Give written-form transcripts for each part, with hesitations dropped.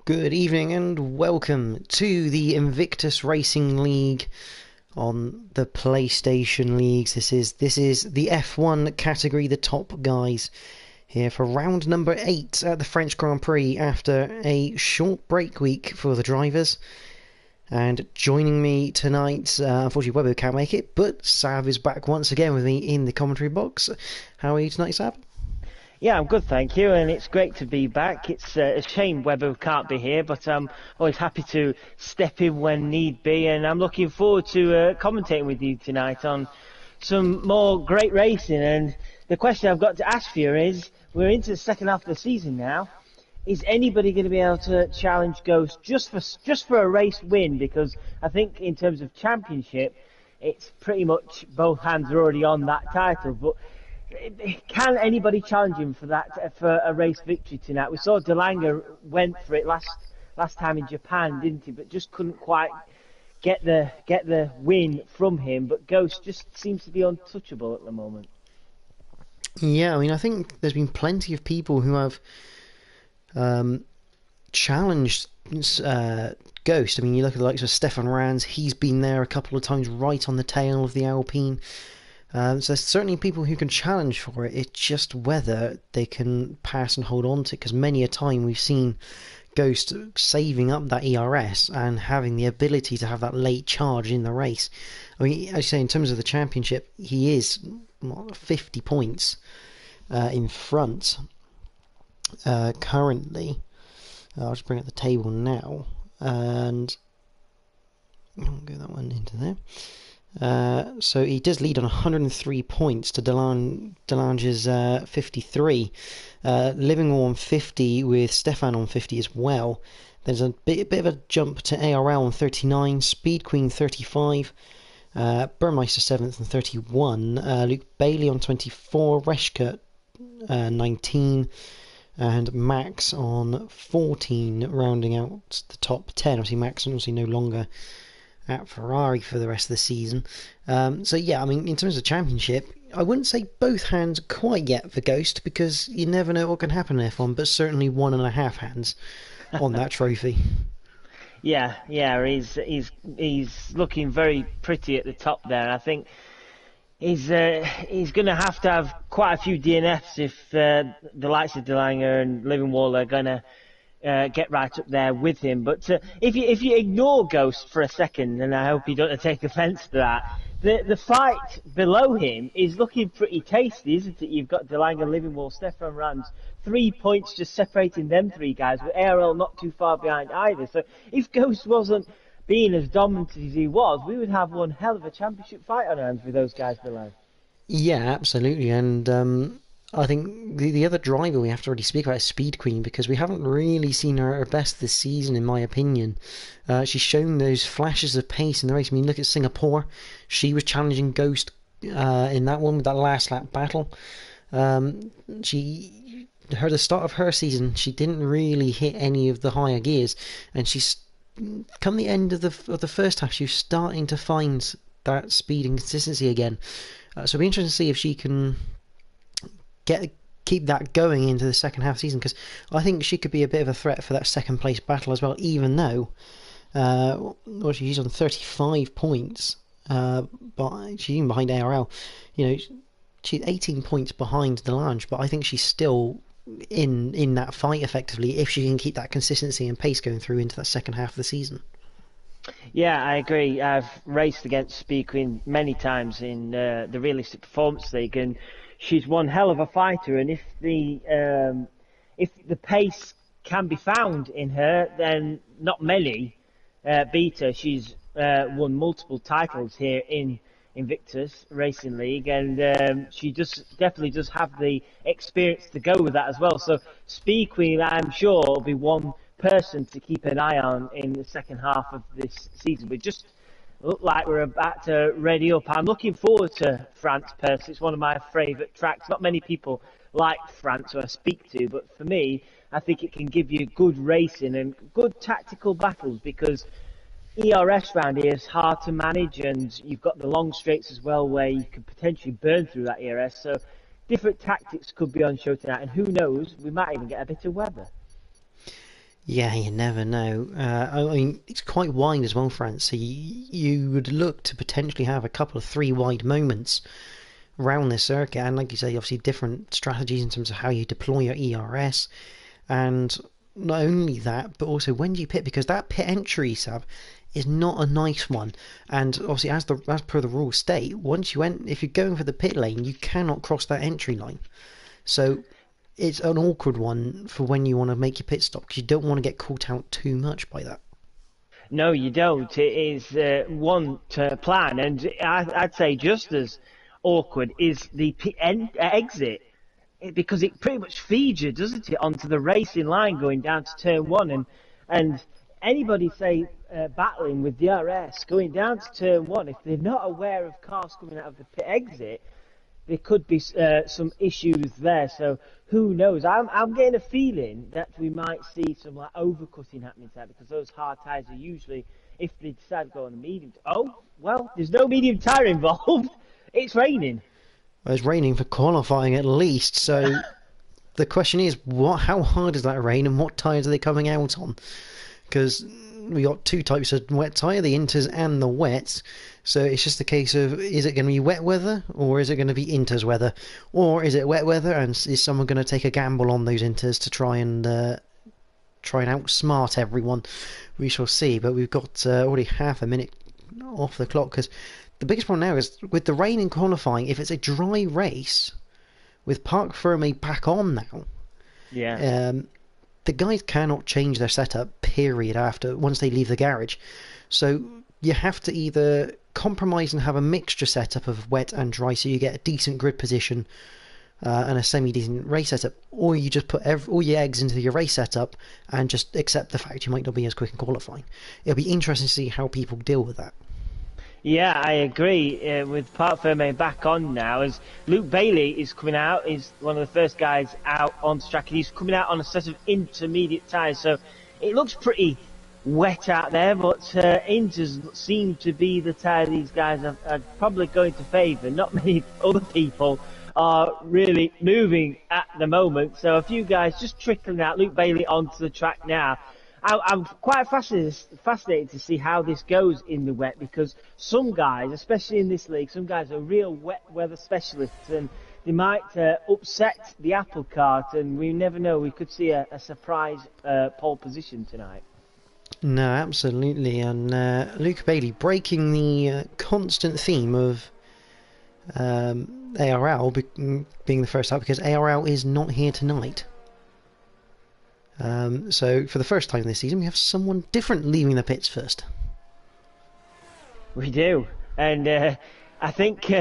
Good evening and welcome to the Invictus Racing League on the PlayStation Leagues. This is the F1 category, the top guys here for round number 8 at the French Grand Prix after a short break week for the drivers. And joining me tonight, unfortunately Webbo can't make it, but Sav is back once again with me in the commentary box. How are you tonight, Sav? Yeah, I'm good, thank you, and it's great to be back. It's a shame Webber can't be here, but I'm always happy to step in when need be, and I'm looking forward to commentating with you tonight on some more great racing. And the question I've got to ask for you is, we're into the second half of the season now. Is anybody going to be able to challenge Ghost just for a race win? Because I think in terms of championship, it's pretty much both hands are already on that title, but can anybody challenge him for a race victory tonight? We saw DeLange went for it last time in Japan, didn't he? But just couldn't quite get the win from him. But Ghost just seems to be untouchable at the moment. Yeah, I mean, I think there's been plenty of people who have challenged Ghost. I mean, you look at the likes of Stefan Ranz. He's been there a couple of times, right on the tail of the Alpine. So there's certainly people who can challenge for it. It's just whether they can pass and hold on to it, because many a time we've seen Ghost saving up that ERS and having the ability to have that late charge in the race. I mean, as you say, in terms of the championship, he is 50 points in front currently. I'll just bring up the table now, and I'll go that one into there. So he does lead on 103 points to Delange's 53. Livingwell on 50 with Stefan on 50 as well. There's a bit of a jump to ARL on 39, Speed Queen 35, Burmeister 7th on 31, Luke Bailey on 24, Reshka 19, and Max on 14, rounding out the top 10. Obviously Max obviously no longer at Ferrari for the rest of the season. So yeah, I mean, in terms of championship, I wouldn't say both hands quite yet for Ghost, because you never know what can happen in F1, but certainly 1.5 hands on that trophy. Yeah, he's looking very pretty at the top there. I think he's going to have quite a few DNFs if the likes of DeLange and Livingwall are going to get right up there with him. But if you ignore Ghost for a second, and I hope you don't take offence to that, the fight below him is looking pretty tasty, isn't it? You've got DeLange, Livingwall, Stefan Ranz, 3 points just separating them three guys, with ARL not too far behind either. So if Ghost wasn't being as dominant as he was, we would have one hell of a championship fight on our hands with those guys below. Yeah, absolutely. And I think the other driver we have to really speak about is Speed Queen, because we haven't really seen her at her best this season, in my opinion. She's shown those flashes of pace in the race. I mean, look at Singapore. She was challenging Ghost in that one with that last lap battle. The start of her season, she didn't really hit any of the higher gears, and she's come the end of the first half, she was starting to find that speed and consistency again. So it'll be interesting to see if she can keep that going into the second half of the season, because I think she could be a bit of a threat for that second place battle as well, even though she's on 35 points, but she's even behind ARL. You know, she's 18 points behind Delange, but I think she's still in that fight effectively if she can keep that consistency and pace going through into that second half of the season. Yeah, I agree. I've raced against Speed Queen many times in the Realistic Performance League, and she's one hell of a fighter. And if the pace can be found in her, then not many beat her. She's won multiple titles here in Invictus Racing League, and she definitely does have the experience to go with that as well. So Speed Queen, I'm sure, will be one person to keep an eye on in the second half of this season. We just look like we're about to ready up. I'm looking forward to France personally. It's one of my favourite tracks. Not many people like France who I speak to, but for me, I think it can give you good racing and good tactical battles, because ERS round here is hard to manage, and you've got the long straights as well where you could potentially burn through that ERS. So different tactics could be on show tonight, and who knows, we might even get a bit of weather. Yeah, you never know. I mean, it's quite wide as well, France. So you would look to potentially have a couple of three wide moments around this circuit, and like you say, obviously different strategies in terms of how you deploy your ERS, and not only that, but also when do you pit, because that pit entry, Sab, is not a nice one. And obviously, as per the rules state, once if you're going for the pit lane, you cannot cross that entry line. So it's an awkward one for when you want to make your pit stop, because you don't want to get caught out too much by that. No, you don't. It is one to plan, and I'd say just as awkward is the exit, because it pretty much feeds you, doesn't it, onto the racing line going down to turn one, and anybody say battling with DRS going down to turn one, if they're not aware of cars coming out of the pit exit, there could be some issues there. So who knows? I'm getting a feeling that we might see some like overcutting happening there, because those hard tyres are usually, if they decide to go on the medium. Oh well, there's no medium tyre involved. It's raining. Well, it's raining for qualifying at least, so the question is, how hard is that rain, and what tyres are they coming out on? Because we got two types of wet tyre, the inters and the wets. So it's just a case of, is it going to be wet weather, or is it going to be inters weather, or is it wet weather and is someone going to take a gamble on those inters to try and outsmart everyone? We shall see. But we've got already half a minute off the clock, because the biggest problem now is with the rain in qualifying. If it's a dry race with Parc Fermé back on now, yeah, the guys cannot change their setup, period, once they leave the garage. So you have to either compromise and have a mixture setup of wet and dry, so you get a decent grid position and a semi-decent race setup, or you just put all your eggs into your race setup and just accept the fact you might not be as quick in qualifying. It'll be interesting to see how people deal with that. Yeah, I agree. With Parc Fermé back on now, as Luke Bailey is coming out, he's one of the first guys out on track, and he's coming out on a set of intermediate tyres, so it looks pretty wet out there, but inters seem to be the tyre these guys are probably going to favour. Not many other people are really moving at the moment, so a few guys just trickling out. Luke Bailey onto the track now. I'm quite fascinated to see how this goes in the wet, because some guys, especially in this league, some guys are real wet weather specialists, and they might upset the apple cart, and we never know. We could see a surprise pole position tonight. No, absolutely. And Luke Bailey breaking the constant theme of ARL being the first up, because ARL is not here tonight. So for the first time this season, we have someone different leaving the pits first. We do, and I think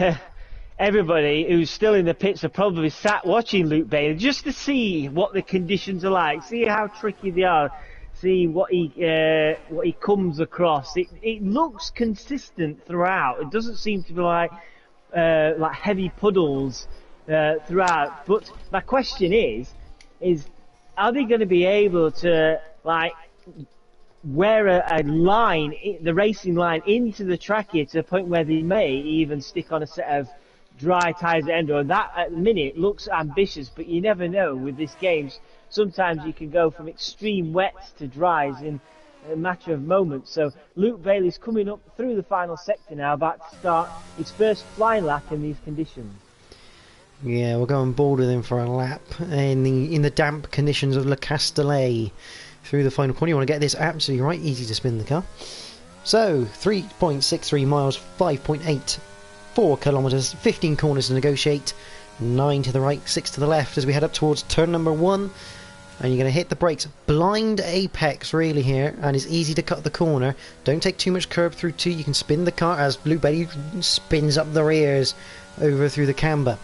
everybody who's still in the pits are probably sat watching Luke Bailey just to see what the conditions are like, see how tricky they are, see what he comes across. It looks consistent throughout. It doesn't seem to be like heavy puddles throughout. But my question is are they going to be able to wear a line, the racing line, into the track here to the point where they may even stick on a set of dry tyres at the end? Or that at the minute looks ambitious, but you never know with this game. Sometimes you can go from extreme wets to dries in a matter of moments. So Luke Bailey's coming up through the final sector now, about to start his first flying lap in these conditions. Yeah, we'll go on board with him for a lap in the damp conditions of Le Castellet through the final corner. You want to get this absolutely right, easy to spin the car. So 3.63 miles, 5.84 kilometres, 15 corners to negotiate, 9 to the right, 6 to the left as we head up towards turn number 1. And you're going to hit the brakes. Blind apex really here, and it's easy to cut the corner. Don't take too much curb through 2. You can spin the car as Blue Betty spins up the rears over through the camber.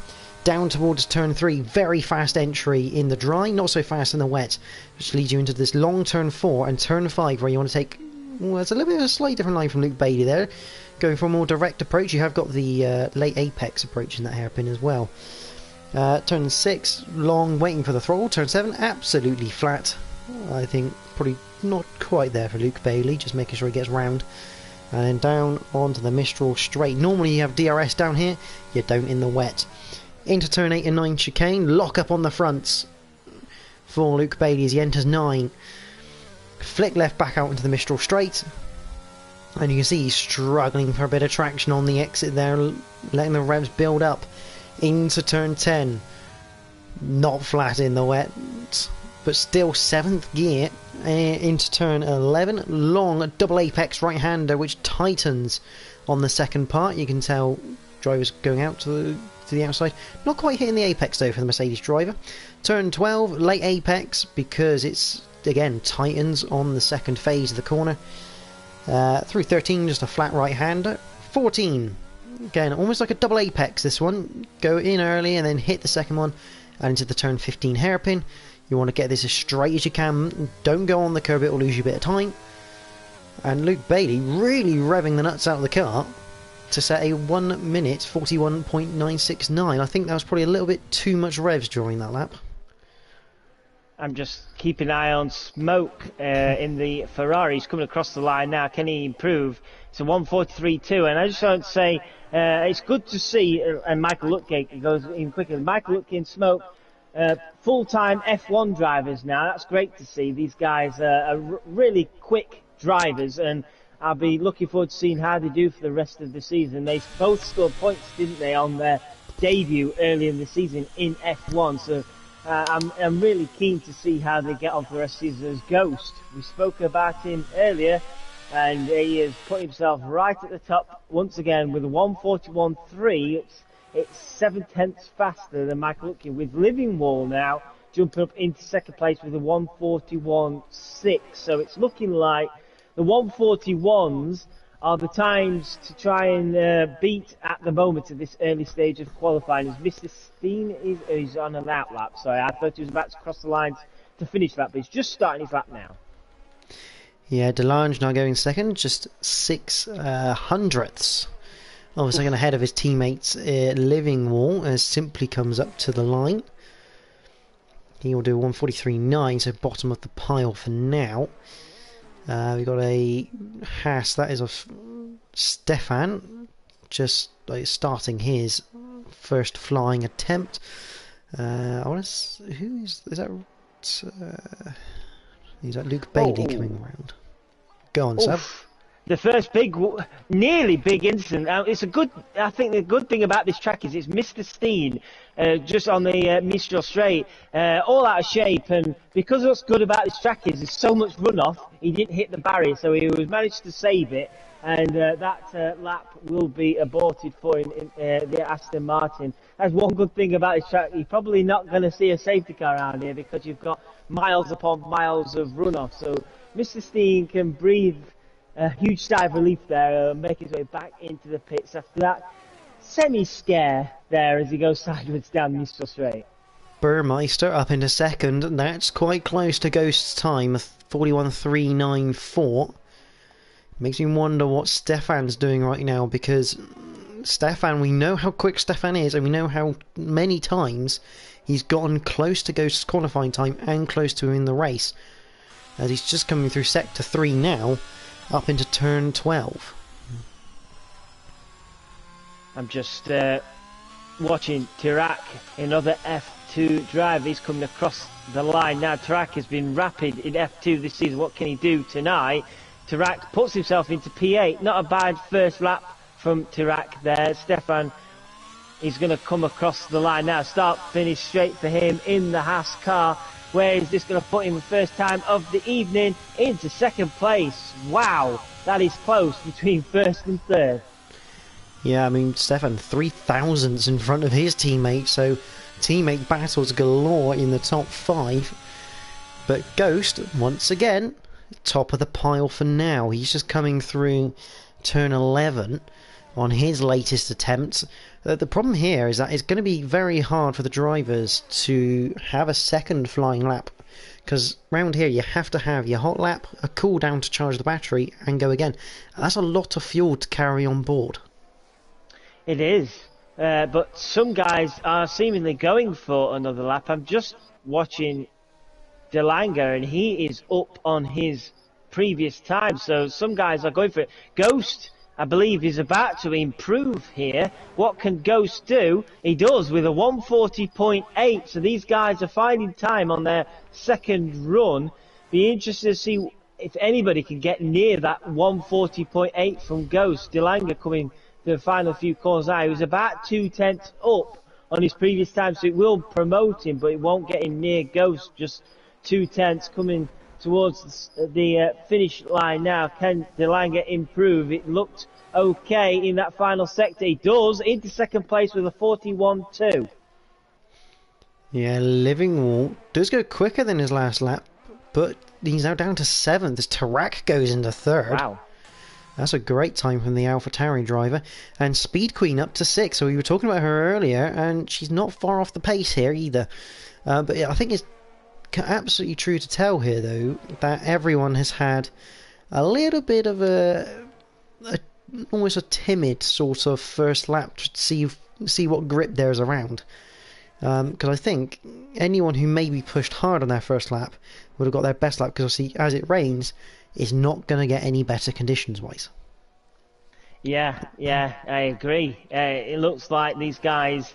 Down towards turn 3, very fast entry in the dry, not so fast in the wet, which leads you into this long turn 4 and turn 5, where you want to take, well, it's a little bit of a slight different line from Luke Bailey there. Going for a more direct approach. You have got the late apex approach in that hairpin as well. Turn 6, long, waiting for the throttle. Turn 7, absolutely flat. I think probably not quite there for Luke Bailey, just making sure he gets round. And then down onto the Mistral straight. Normally you have DRS down here, you don't in the wet. Into turn 8 and 9 chicane, lock up on the fronts for Luke Bailey as he enters 9. Flick left back out into the Mistral Straight. And you can see he's struggling for a bit of traction on the exit there, letting the revs build up into turn 10. Not flat in the wet, but still 7th gear into turn 11. Long double apex right-hander which tightens on the second part. You can tell drivers going out to the outside. Not quite hitting the apex though for the Mercedes driver. Turn 12, late apex because it's, again, tightens on the second phase of the corner. Through 13, just a flat right-hander. 14, again, almost like a double apex this one. Go in early and then hit the second one and into the turn 15 hairpin. You want to get this as straight as you can. Don't go on the curb, it will lose you a bit of time. And Luke Bailey really revving the nuts out of the car to set a 1 minute 41.969. I think that was probably a little bit too much revs during that lap. I'm just keeping an eye on Smoke in the Ferrari. He's coming across the line now. Can he improve? It's a 1:43.2, and I just want to say it's good to see. And Michael Lutgate goes even quicker. Michael Lutgate and Smoke, full-time F1 drivers now. That's great to see. These guys are really quick drivers, and I'll be looking forward to seeing how they do for the rest of the season. They both scored points, didn't they, on their debut early in the season in F1. So. I'm really keen to see how they get on for the rest of the season as Ghost. We spoke about him earlier, and he has put himself right at the top once again with a 1:41.3. It's 7/10 faster than Michael Lutkin, with Living Wall now jumping up into second place with a 1:41.6. So it's looking like the 1:41s are the times to try and beat at the moment at this early stage of qualifying. As Mr. Steen is on an out lap. Sorry, I thought he was about to cross the lines to finish that, but he's just starting his lap now. Yeah, Delange now going second, just 6 hundredths of a second ahead of his teammates. Living Wall as Simply comes up to the line. He will do 1:43.9, so bottom of the pile for now. We've got a Haas, that is of Stefan, just starting his first flying attempt. I want to. Who is that? Is that Luke Bailey coming around? Go on, Seb. The first nearly big incident. It's a good. I think the good thing about this track is it's Mr. Steen, just on the Mistral Straight, all out of shape. And because what's good about this track is there's so much runoff, he didn't hit the barrier, so he was managed to save it. And that lap will be aborted for him in the Aston Martin. That's one good thing about this track. You're probably not going to see a safety car around here because you've got miles upon miles of runoff. So Mr. Steen can breathe a huge sigh of relief there, make his way back into the pits after that semi-scare there as he goes sideways down the Mistral Straight. Burmeister up into second, and that's quite close to Ghost's time, 41.394. Makes me wonder what Stefan's doing right now, because Stefan, we know how quick Stefan is, and we know how many times he's gotten close to Ghost's qualifying time and close to him in the race. As he's just coming through sector 3 now, up into turn 12. I'm just watching Tirak, another F2 driver. He's coming across the line now. Tirak has been rapid in F2 this season. What can he do tonight? Tirak puts himself into P8. Not a bad first lap from Tirak there. Stefan is going to come across the line now. Start finish straight for him in the Haas car. Where is this going to put him the first time of the evening into second place? Wow, that is close between first and third. Yeah, I mean, Stefan, 3,000ths in front of his teammate, so teammate battles galore in the top 5. But Ghost, once again, top of the pile for now. He's just coming through turn 11 on his latest attempt. The problem here is that it's going to be very hard for the drivers to have a second flying lap, because round here you have to have your hot lap, a cool down to charge the battery, and go again. That's a lot of fuel to carry on board. It is, but some guys are seemingly going for another lap. I'm just watching Delanga, and he is up on his previous time, so some guys are going for it. Ghost, I believe, is about to improve here. What can Ghost do? He does with a 1:40.8. So these guys are finding time on their second run. Be interested to see if anybody can get near that 140.8 from Ghost, Delanga coming to the final few corners now, he was about 2/10 up on his previous time, so it will promote him, but it won't get him near Ghost, just 2/10 coming towards the finish line now. Can Delanga improve? It looked okay in that final sector. He does, into second place with a 41.2. Yeah, Living Wall does go quicker than his last lap, but he's now down to 7th as Tarak goes into 3rd. Wow. That's a great time from the AlphaTauri driver. And Speed Queen up to 6th. So we were talking about her earlier, and she's not far off the pace here either. But yeah, I think it's absolutely true to tell here, though, that everyone has had a little bit of almost a timid sort of first lap to see what grip there is around. Because I think anyone who maybe pushed hard on their first lap would have got their best lap, because obviously as it rains, it's not going to get any better conditions wise. Yeah, I agree. It looks like these guys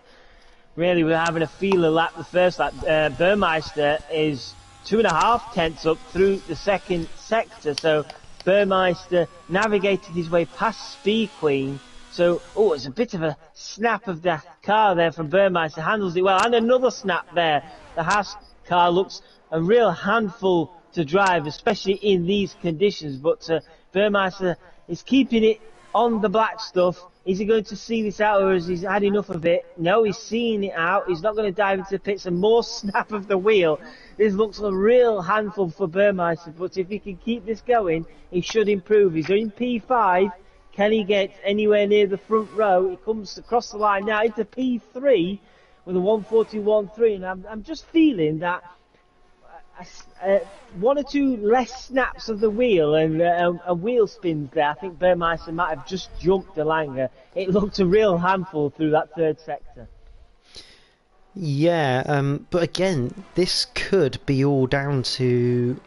really were having a feeler lap the first lap. Burmeister is 2.5 tenths up through the second sector, so Burmeister navigated his way past Speed Queen. So, it's a bit of a snap of the car there from Burmeister, handles it well, and another snap there. The Haas car looks a real handful to drive, especially in these conditions, but Burmeister is keeping it on the black stuff. Is he going to see this out, or has he had enough of it? No, he's seeing it out. He's not going to dive into the pits, and more snap of the wheel. This looks a real handful for Burmeister, but if he can keep this going, he should improve. He's in P5. Can he get anywhere near the front row? He comes across the line now into P3 with a 141.3, and I'm just feeling that one or two less snaps of the wheel and a wheel spins there. I think Burmeister might have just jumped Delanga. It looked a real handful through that third sector. Yeah, but again, this could be all down to,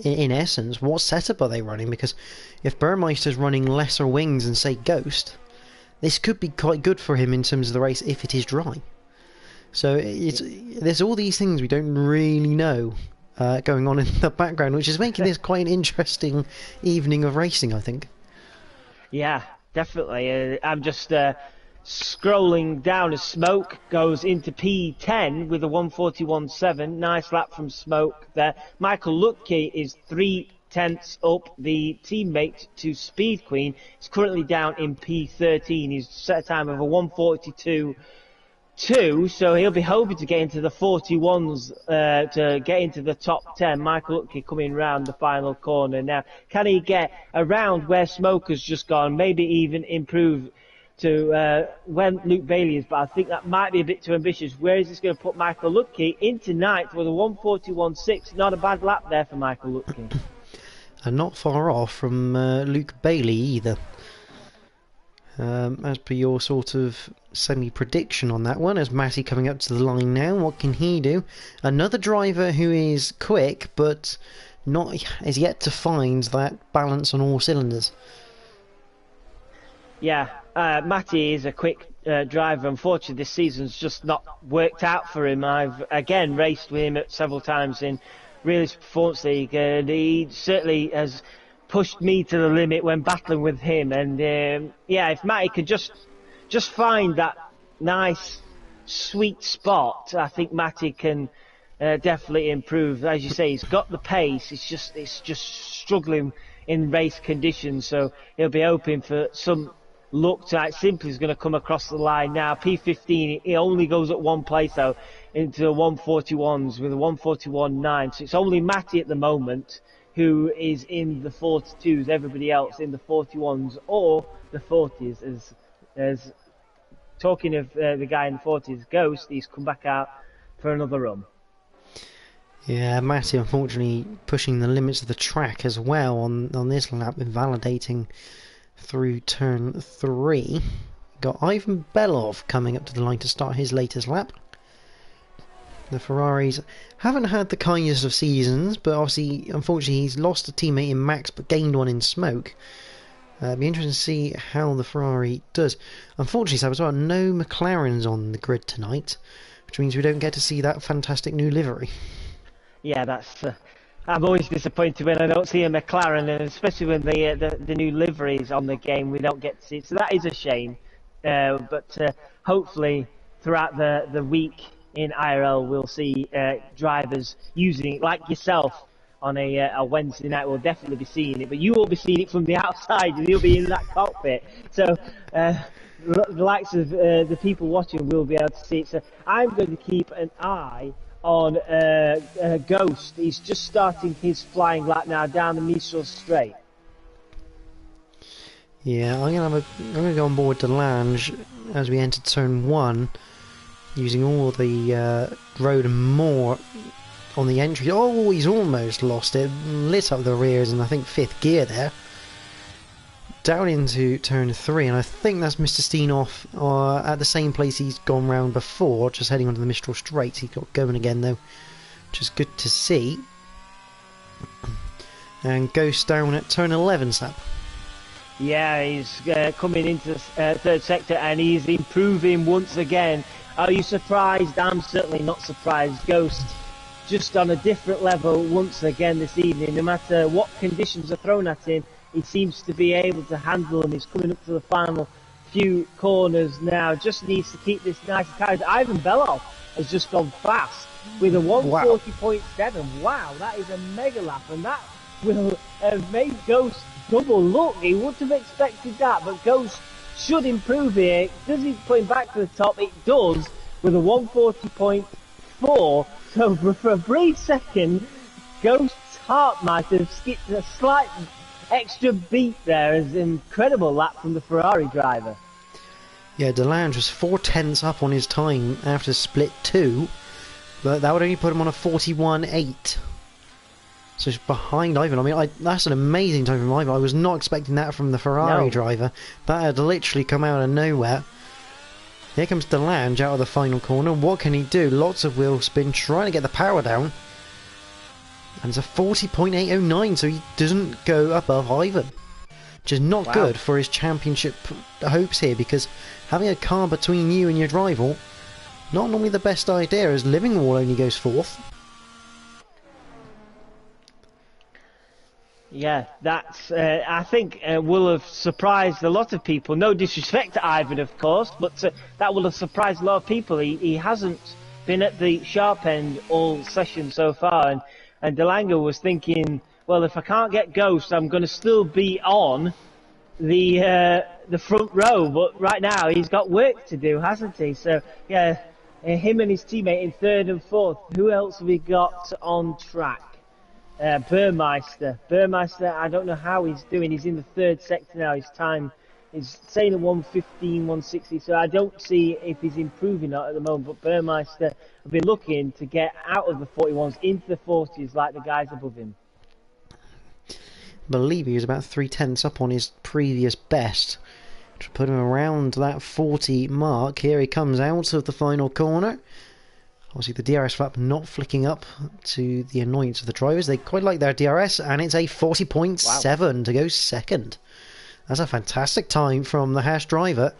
in essence, what setup are they running? Because if Burmeister's running lesser wings than, say, Ghost, this could be quite good for him in terms of the race if it is dry. So there's all these things we don't really know going on in the background, which is making this quite an interesting evening of racing, I think. Yeah, definitely. I'm just scrolling down as Smoke goes into P10 with a 141.7. Nice lap from Smoke there. Michael Lutke is 3/10 up, the teammate to Speed Queen. He's currently down in P13. He's set a time of a 142.2, so he'll be hoping to get into the 41s to get into the top 10. Michael Lutke coming round the final corner now. Can he get around where Smoke has just gone, maybe even improve to when Luke Bailey is, but I think that might be a bit too ambitious. Where is this going to put Michael Lutke? Into ninth with a 141.6. Not a bad lap there for Michael Lutke. And not far off from Luke Bailey either. As per your sort of semi-prediction on that one, as Matty coming up to the line now, what can he do? Another driver who is quick, but not is yet to find that balance on all cylinders. Yeah, Matty is a quick driver. Unfortunately, this season's just not worked out for him. I've again raced with him several times in Realist Performance League, and he certainly has pushed me to the limit when battling with him. And if Matty could just find that nice, sweet spot, I think Matty can definitely improve. As you say, he's got the pace. It's just struggling in race conditions. So he'll be hoping for some luck to simply is going to come across the line now. P15, it only goes at one place though, into the 141s with a 141.9. So it's only Matty at the moment who is in the 42s, everybody else in the 41s or the 40s. As talking of the guy in the 40s, Ghost, he's come back out for another run. Yeah, Matty unfortunately pushing the limits of the track as well on this lap, invalidating through turn 3. Got Ivan Belov coming up to the line to start his latest lap. The Ferraris haven't had the kindest of seasons, but obviously, unfortunately, he's lost a teammate in Max but gained one in Smoke. It'll be interesting to see how the Ferrari does. Unfortunately, Sab, as well, no McLarens on the grid tonight, which means we don't get to see that fantastic new livery. Yeah, that's I'm always disappointed when I don't see a McLaren, and especially when the new liveries on the game, we don't get to see it. So that is a shame. But hopefully throughout the week in IRL, we'll see drivers using it, like yourself, on a Wednesday night. We'll definitely be seeing it, but you will be seeing it from the outside, and you'll be in that cockpit. So the likes of the people watching will be able to see it. So I'm going to keep an eye on Ghost. He's just starting his flying lap now down the Mistral Straight. Yeah, I'm gonna go on board Delange as we enter turn 1, using all the road and more on the entry. Oh, he's almost lost it. Lit up the rears in, I think, 5th gear there. Down into turn 3, and I think that's Mr. Steenoff at the same place he's gone round before, just heading onto the Mistral Straight. He got going again though, which is good to see. And Ghost down at turn 11, Snap. Yeah, he's coming into the third sector, and he's improving once again. Are you surprised? I'm certainly not surprised. Ghost just on a different level once again this evening. No matter what conditions are thrown at him, he seems to be able to handle them. He's coming up to the final few corners now. Just needs to keep this nice carriage. Ivan Belov has just gone fast with a 140.7. Wow, that is a mega lap, and that will have made Ghost double look. He wouldn't have expected that, but Ghost should improve here. Does he put him back to the top? It does, with a 140.4. So for a brief second, Ghost's heart might have skipped a slight extra beat there. As an incredible lap from the Ferrari driver. Yeah, Delange was 4/10 up on his time after split 2, but that would only put him on a 41.8. So it's behind Ivan. I mean, that's an amazing time from Ivan. I was not expecting that from the Ferrari driver. That had literally come out of nowhere. Here comes Delange out of the final corner. What can he do? Lots of wheel spin, trying to get the power down. And it's a 40.809, so he doesn't go above Ivan. Which is not good for his championship hopes here, because having a car between you and your rival, not normally the best idea, as Livingwall only goes 4th. Yeah, that's, I think, will have surprised a lot of people. No disrespect to Ivan, of course, but that will have surprised a lot of people. He hasn't been at the sharp end all session so far, and Delanga was thinking, well, if I can't get Ghost, I'm going to still be on the front row. But right now, he's got work to do, hasn't he? So, yeah, him and his teammate in 3rd and 4th. Who else have we got on track? Burmeister, I don't know how he's doing. He's in the 3rd sector now. His time is saying at 1:15, 1:60, so I don't see if he's improving at the moment. But Burmeister have been looking to get out of the 41s into the 40s like the guys above him. I believe he was about 3/10 up on his previous best, to put him around that 40 mark. Here he comes out of the final corner. Obviously the DRS flap not flicking up, to the annoyance of the drivers. They quite like their DRS, and it's a 40.7 to go second. That's a fantastic time from the Haas driver.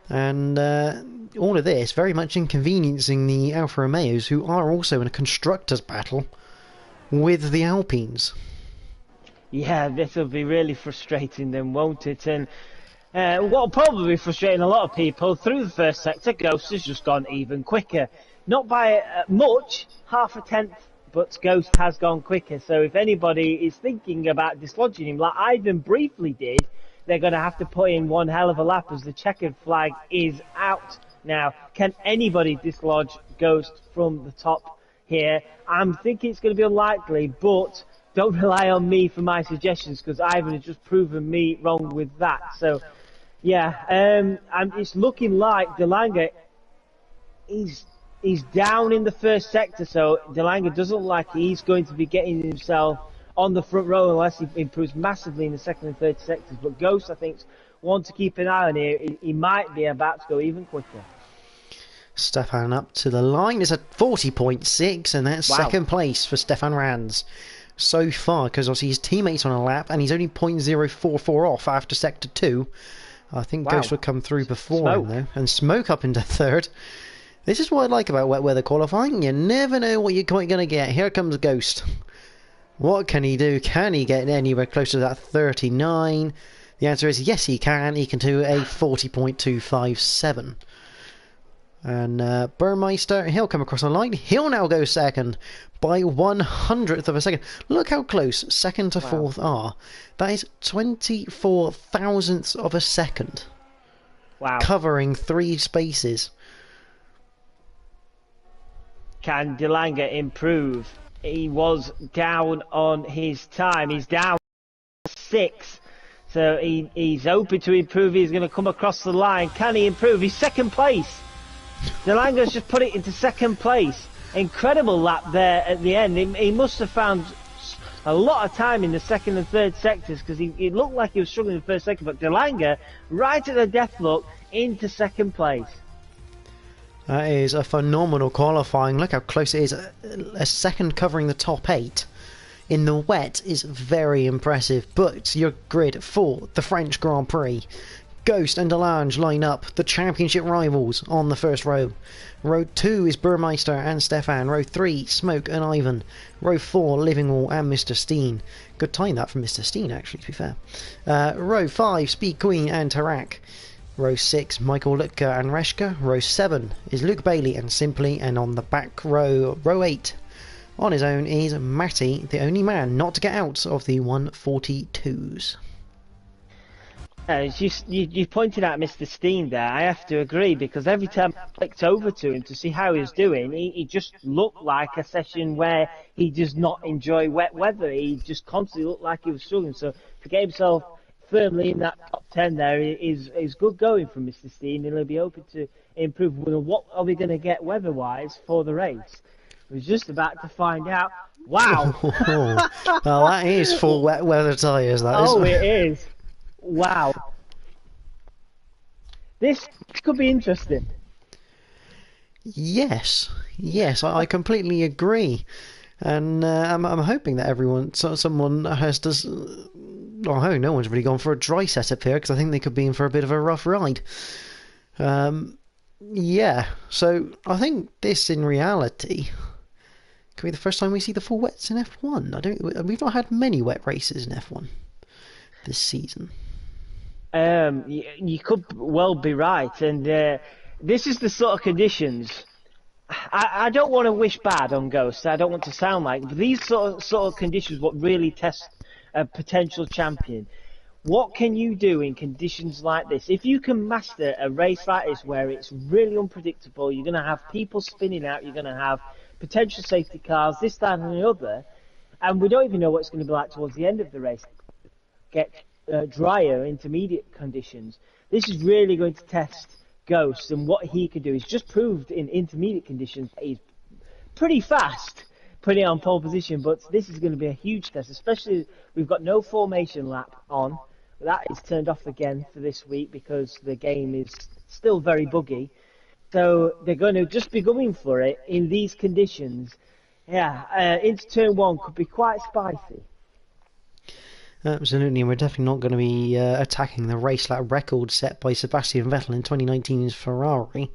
And all of this very much inconveniencing the Alfa Romeos, who are also in a constructors battle with the Alpines. Yeah, this will be really frustrating then, won't it? And what will probably be frustrating a lot of people, through the first sector, Ghost has just gone even quicker. Not by much, half a tenth, but Ghost has gone quicker. So if anybody is thinking about dislodging him, like Ivan briefly did, they're going to have to put in one hell of a lap, as the checkered flag is out now. Can anybody dislodge Ghost from the top here? I'm thinking it's going to be unlikely, but don't rely on me for my suggestions, because Ivan has just proven me wrong with that. So, yeah, it's looking like Delanga, he's down in the first sector, so Delanga doesn't look like he's going to be getting himself on the front row unless he improves massively in the 2nd and 3rd sectors. But Ghost, I think, one to keep an eye on here. He might be about to go even quicker. Stefan up to the line is at 40.6, and that's second place for Stefan Rands so far, because obviously his teammate's on a lap and he's only 0.044 off after sector 2. I think Ghost would come through before him though, and Smoke up into 3rd. This is what I like about wet weather qualifying. You never know what you're quite going to get. Here comes Ghost. What can he do? Can he get anywhere close to that 39? The answer is yes, he can. He can do a 40.257. And Burmeister, he'll come across the line. He'll now go second by 100th of a second. Look how close second to fourth are. That is 24 thousandths of a second. Wow. Covering 3 spaces. Can De Lange improve? He was down on his time. He's down 6. So he's hoping to improve. He's going to come across the line. Can he improve? He's second place. De Lange's just put it into second place. Incredible lap there at the end. He must have found a lot of time in the second and third sectors, because it looked like he was struggling in the first sector. But De Lange, right at the death look, into second place. That is a phenomenal qualifying. Look how close it is. A second covering the top 8 in the wet is very impressive. But your grid for the French Grand Prix. Ghost and Delange line up, the championship rivals, on the first row. Row 2 is Burmeister and Stefan. Row 3, Smoke and Ivan. Row 4, Livingwall and Mr. Steen. Good time that from Mr. Steen, actually, to be fair. Row 5, Speed Queen and Tarak. Row 6, Michael Lutka and Reshka. Row 7 is Luke Bailey and Simply. And on the back row, row 8, on his own, is Matty, the only man not to get out of the 142s. You pointed out Mr. Steen there. I have to agree, because every time I clicked over to him to see how he was doing, he just looked like a session where he does not enjoy wet weather. He just constantly looked like he was struggling. So to get himself firmly in that top 10 there is good going from Mr. Steen, and he'll be open to improve. Well, what are we going to get weather-wise for the race? We're just about to find out. Wow! Well, that is full wet weather tyres, that is. Oh, it is. Wow. This could be interesting. Yes, I completely agree. And I'm hoping that someone has to... Well, I hope no one's really gone for a dry setup here, because I think they could be in for a bit of a rough ride. Yeah, so I think this in reality could be the first time we see the full wets in F1. We've not had many wet races in F1 this season. You could well be right, and this is the sort of conditions. I don't want to wish bad on Ghost. I don't want to sound like, but these sort of conditions what really test a potential champion. What can you do in conditions like this? If you can master a race like this where it's really unpredictable, you're going to have people spinning out, you're going to have potential safety cars, this, that and the other, and we don't even know what it's going to be like towards the end of the race. Get drier intermediate conditions. This is really going to test Ghost and what he can do. He's just proved in intermediate conditions that he's pretty fast putting it on pole position, but this is going to be a huge test, especially we've got no formation lap on. That is turned off again for this week because the game is still very buggy. So they're going to just be going for it in these conditions. Yeah, into turn 1 could be quite spicy. Absolutely, and we're definitely not going to be attacking the race lap record set by Sebastian Vettel in 2019's Ferrari.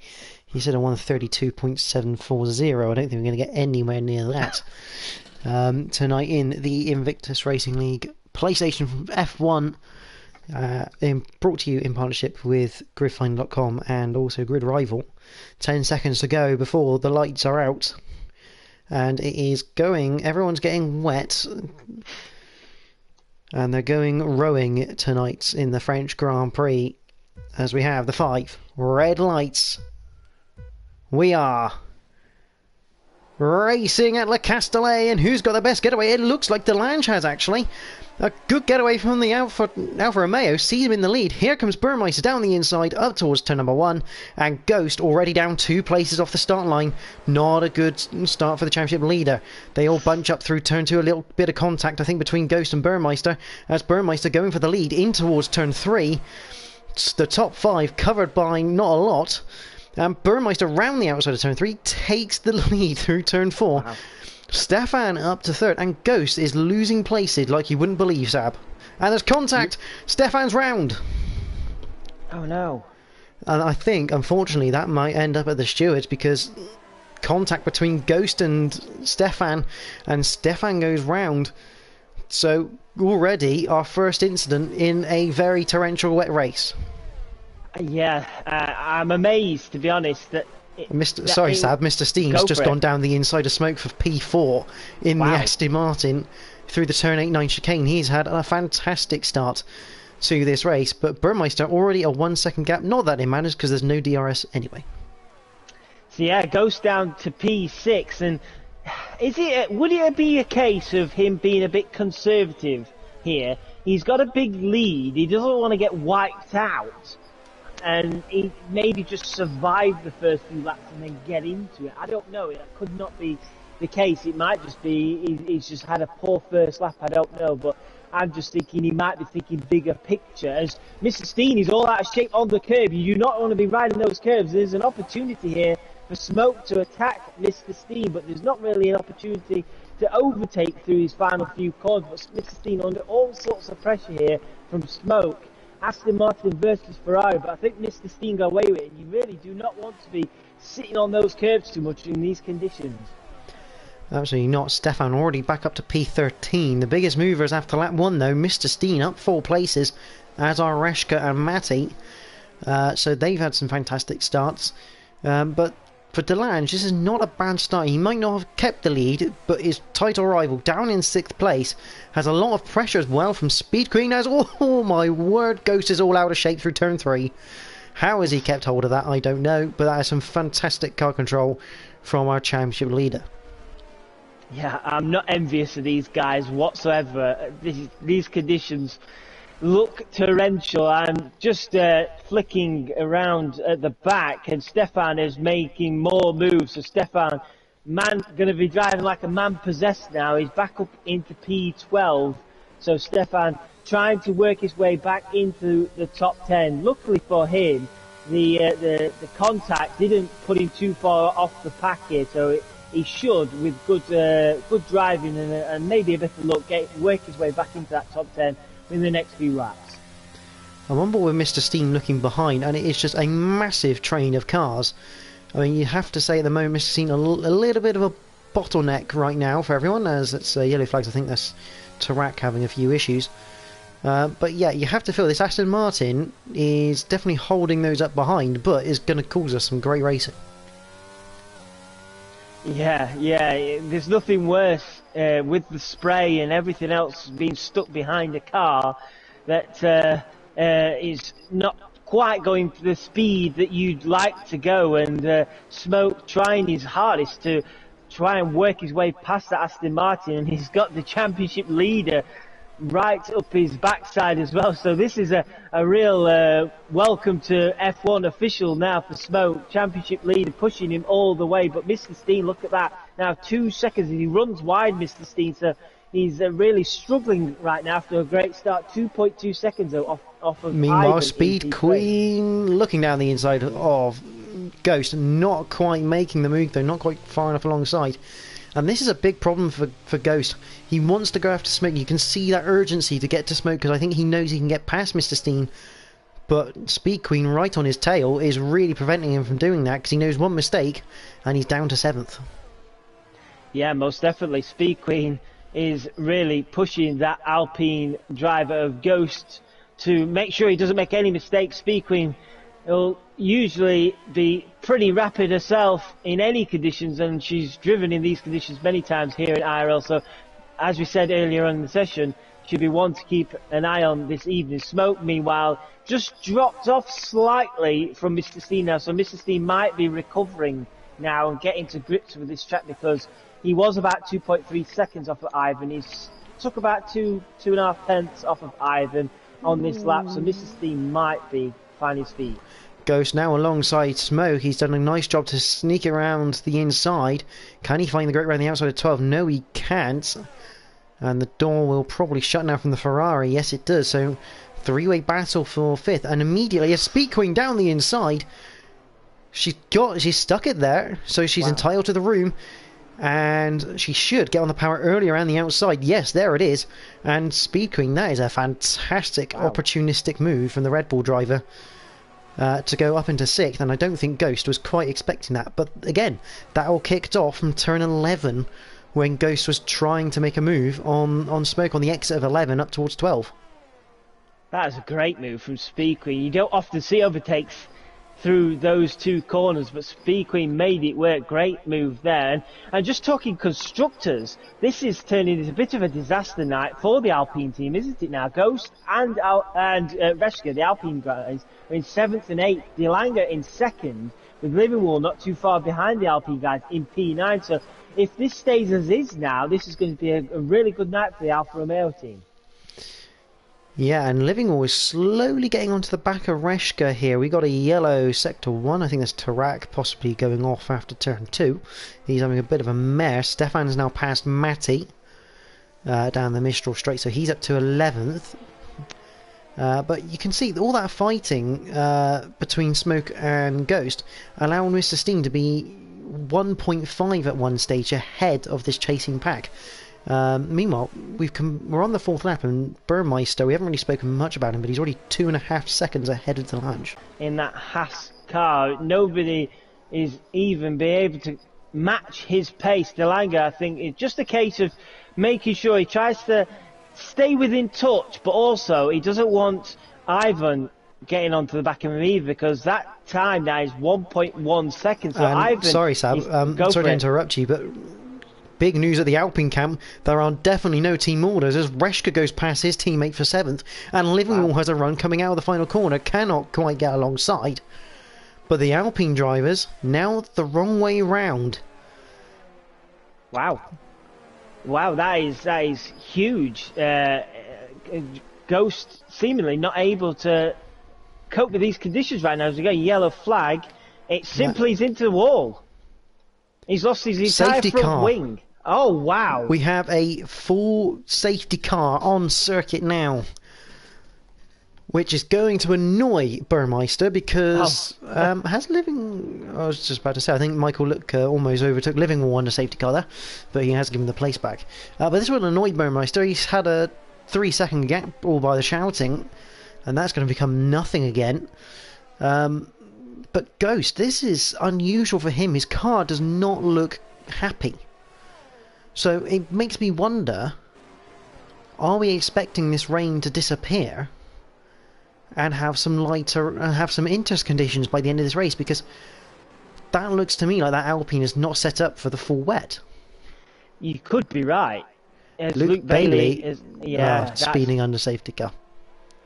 He said a 132.740. I don't think we're going to get anywhere near that. Tonight in the Invictus Racing League PlayStation F1, brought to you in partnership with gridfinder.com and also Grid Rival. 10 seconds to go before the lights are out. And it is going, everyone's getting wet. And they're going rowing tonight in the French Grand Prix as we have the 5 red lights. We are racing at Le Castellet, and who's got the best getaway? It looks like Delange has, actually. A good getaway from the Alfa Romeo, sees him in the lead. Here comes Burmeister down the inside, up towards turn number 1, and Ghost already down 2 places off the start line. Not a good start for the championship leader. They all bunch up through turn 2, a little bit of contact, I think, between Ghost and Burmeister, as Burmeister going for the lead in towards turn 3. The top 5 covered by not a lot, and Burmeister round the outside of turn 3 takes the lead through turn 4. Wow. Stefan up to 3rd, and Ghost is losing places like you wouldn't believe, Sab. And there's contact. Stefan's round. Oh no. And I think, unfortunately, that might end up at the stewards, because contact between Ghost and Stefan goes round. So already our first incident in a very torrential wet race. Yeah, I'm amazed, to be honest, that... Mr. Steen's just gone down the inside of smoke for P4 in the Aston Martin through the turn 8-9 chicane. He's had a fantastic start to this race, but Burmeister already a 1 second gap. Not that it matters because there's no DRS anyway. So yeah, Ghost down to P6, and would it be a case of him being a bit conservative here? He's got a big lead, he doesn't want to get wiped out, and he maybe just survive the first few laps and then get into it. I don't know, that could not be the case. It might just be he's just had a poor first lap, I don't know, but I'm just thinking he might be thinking bigger picture. As Mr. Steen is all out of shape on the curb, you do not want to be riding those curves. There's an opportunity here for Smoke to attack Mr. Steen, but there's not really an opportunity to overtake through his final few corners. But Mr. Steen under all sorts of pressure here from Smoke. Aston Martin versus Ferrari, but I think Mr. Steen got away with it. You really do not want to be sitting on those curbs too much in these conditions. Absolutely not. Stefan already back up to P13. The biggest movers after lap 1 though, Mr. Steen up 4 places, as are Reshka and Matty. So they've had some fantastic starts. But for Delange, this is not a bad start. He might not have kept the lead, but his title rival down in 6th place has a lot of pressure as well from Speed Queen. As oh my word, Ghost is all out of shape through turn 3. How has he kept hold of that? I don't know, but that is some fantastic car control from our championship leader. Yeah, I'm not envious of these guys whatsoever. These conditions look torrential. I'm just flicking around at the back, and Stefan is making more moves. So Stefan, going to be driving like a man possessed now. He's back up into P12. So Stefan trying to work his way back into the top 10. Luckily for him, the contact didn't put him too far off the pack here. So he should, with good driving and maybe a bit of luck, work his way back into that top 10 in the next few laps. I'm on board with Mr. Steen looking behind, and it is just a massive train of cars. I mean, you have to say at the moment Mr. Steen a little bit of a bottleneck right now for everyone, as it's yellow flags. I think that's Tarak having a few issues. But yeah, you have to feel this Aston Martin is definitely holding those up behind, but is going to cause us some great racing. Yeah, there's nothing worse with the spray and everything else being stuck behind a car that is not quite going to the speed that you'd like to go, and Smoke trying his hardest to try and work his way past that Aston Martin, and he's got the championship leader right up his backside as well. So this is a real welcome to F1 official now for Smoke. Championship leader pushing him all the way, but Mr. Steen, look at that, now 2 seconds, and he runs wide, Mr. Steen, so he's really struggling right now after a great start. 2.2 seconds though off of Meanwhile, Ivan Speed Queen looking down the inside of Ghost, not quite making the move though, not quite far enough alongside. And this is a big problem for Ghost. He wants to go after Smoke. You can see that urgency to get to Smoke because I think he knows he can get past Mr. Steen. But Speed Queen right on his tail is really preventing him from doing that because he knows one mistake and he's down to 7th. Yeah, most definitely. Speed Queen is really pushing that Alpine driver of Ghost to make sure he doesn't make any mistakes. Speed Queen will usually be pretty rapid herself in any conditions, and she's driven in these conditions many times here in IRL. So, as we said earlier on in the session, she'll be one to keep an eye on this evening. Smoke, meanwhile, just dropped off slightly from Mr. Steen now, so Mr. Steen might be recovering now and getting to grips with this track because he was about 2.3 seconds off of Ivan. He took about 2.5 tenths off of Ivan on this lap, so Mr. Steen might be finding his feet. Ghost now alongside Smoke. He's done a nice job to sneak around the inside. Can he find the grate around the outside of 12? No, he can't. And the door will probably shut now from the Ferrari. Yes, it does. So, three-way battle for 5th. And immediately a Speed Queen down the inside. She's stuck it there. So she's entitled to the room. And she should get on the power early around the outside. Yes, there it is. And Speed Queen, that is a fantastic opportunistic move from the Red Bull driver. To go up into 6th, and I don't think Ghost was quite expecting that. But again, that all kicked off from turn 11 when Ghost was trying to make a move on Smoke on the exit of 11 up towards 12. That is a great move from Speed Queen. You don't often see overtakes through those two corners, but Speed Queen made it work. Great move there. And just talking constructors, this is turning into a bit of a disaster night for the Alpine team, isn't it now? Ghost and Reschke, the Alpine guys, are in 7th and 8th. Delanga in 2nd, with Liverpool not too far behind the Alpine guys in P9. So if this stays as is now, this is going to be a really good night for the Alfa Romeo team. Yeah, and Livingwall is slowly getting onto the back of Reschke here. We got a yellow sector 1. I think that's Tarak possibly going off after turn 2. He's having a bit of a mare. Stefan's now past Matty down the Mistral Straight, so he's up to 11th. But you can see all that fighting between Smoke and Ghost, allowing Mr. Steam to be 1.5 at one stage ahead of this chasing pack. Meanwhile, we're on the 4th lap, and Burmeister, we haven't really spoken much about him, but he's already 2.5 seconds ahead of the lunch. In that Haas car, nobody is even be able to match his pace. Delanga, I think, it's just a case of making sure he tries to stay within touch, but also he doesn't want Ivan getting onto the back of him either, because that time now is 1.1 seconds. So Ivan, sorry, Sam, sorry to interrupt you, but big news at the Alpine camp. There are definitely no team orders as Reschke goes past his teammate for 7th, and Liverpool has a run coming out of the final corner, cannot quite get alongside. But the Alpine drivers now the wrong way round. Wow, that is huge. Ghost seemingly not able to cope with these conditions right now. As we got a yellow flag, it simply is into the wall. He's lost his entire front wing. Oh, wow. We have a full safety car on circuit now, which is going to annoy Burmeister because has Living... I was just about to say, I think Michael Look almost overtook Livingwall on the safety car there, but he has given the place back. But this will annoy Burmeister. He's had a 3-second gap all by the shouting, and that's going to become nothing again. But Ghost, this is unusual for him. His car does not look happy. So it makes me wonder, are we expecting this rain to disappear and have some lighter, have some Inters conditions by the end of this race? Because that looks to me like that Alpine is not set up for the full wet. You could be right. Luke Bailey is speeding under safety car.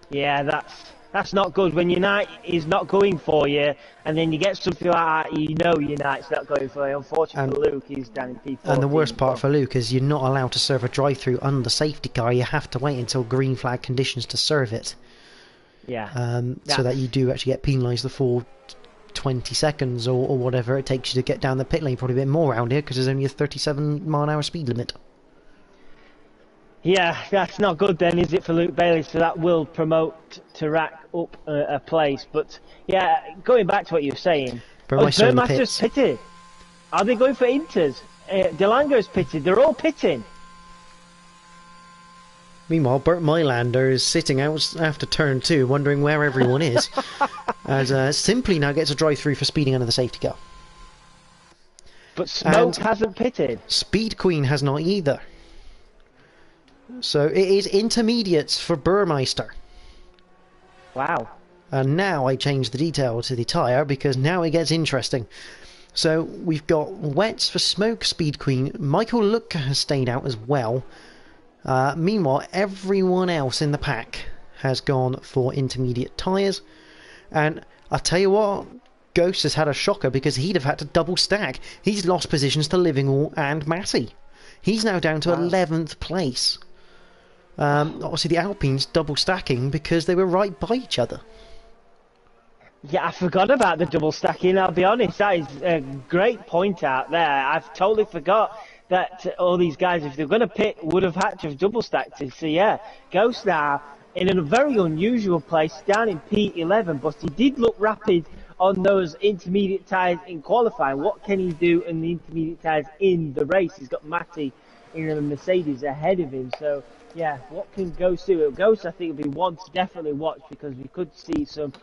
Yeah, that's not good when Unite is not going for you, and then you get something like that, you know Unite's not going for you. Unfortunately, Luke is down in P14. And the worst part for Luke is you're not allowed to serve a drive-through under safety car. You have to wait until green flag conditions to serve it. Yeah. So that you do actually get penalised the full 20 seconds or whatever it takes you to get down the pit lane. Probably a bit more around here because there's only a 37-mile-an-hour speed limit. Yeah, that's not good then, is it, for Luke Bailey? So that will promote Tarak up a place. But yeah, going back to what you were saying, Burmeister's pitted. Are they going for Inters? Delango's pitted. They're all pitting. Meanwhile, Bert Mylander is sitting out after turn 2, wondering where everyone is, as Simply now gets a drive-through for speeding under the safety car. But Smoke hasn't pitted. Speed Queen has not either. So it is intermediates for Burmeister. Wow. And now I change the detail to the tyre because now it gets interesting. So we've got wets for Smoke, Speed Queen. Michael Look has stayed out as well. Meanwhile, everyone else in the pack has gone for intermediate tyres. And I'll tell you what, Ghost has had a shocker because he'd have had to double stack. He's lost positions to Livingwall and Matty. He's now down to 11th place. Obviously the Alpines double stacking because they were right by each other. Yeah, I forgot about the double stacking, I'll be honest. That is a great point out there. I've totally forgot that all these guys, if they're going to pit, would have had to have double stacked it. So yeah, Ghost now in a very unusual place, down in P11, but he did look rapid on those intermediate tyres in qualifying. What can he do in the intermediate tyres in the race? He's got Matty in a Mercedes ahead of him, so yeah, what can Ghost do? Ghost, I think, would be one to definitely watch because we could see some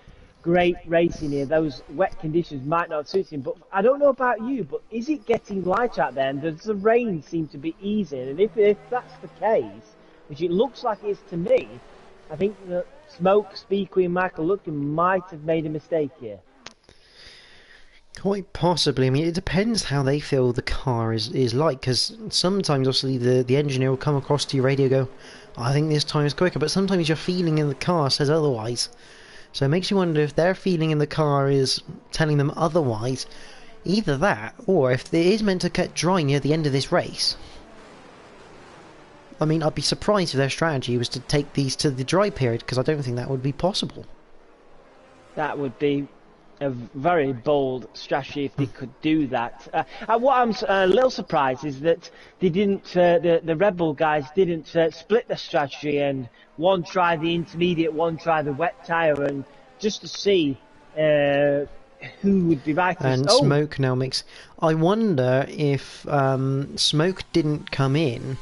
great racing here. Those wet conditions might not suit him, but I don't know about you, but is it getting light out there? And does the rain seem to be easing? And if that's the case, which it looks like it is to me, I think that Smoke, Speaker, and Michael Lutke might have made a mistake here. Quite possibly. I mean, it depends how they feel the car is like, because sometimes, obviously, the engineer will come across to your radio and go, I think this time is quicker, but sometimes your feeling in the car says otherwise. So it makes you wonder if their feeling in the car is telling them otherwise. Either that, or if it is meant to get dry near the end of this race. I mean, I'd be surprised if their strategy was to take these to the dry period, because I don't think that would be possible. That would be a very bold strategy if they could do that. What I'm a little surprised is that they didn't, the Red Bull guys didn't split the strategy and one try the intermediate, one try the wet tyre, and just to see who would be right. And Smoke now makes... I wonder if Smoke didn't come in.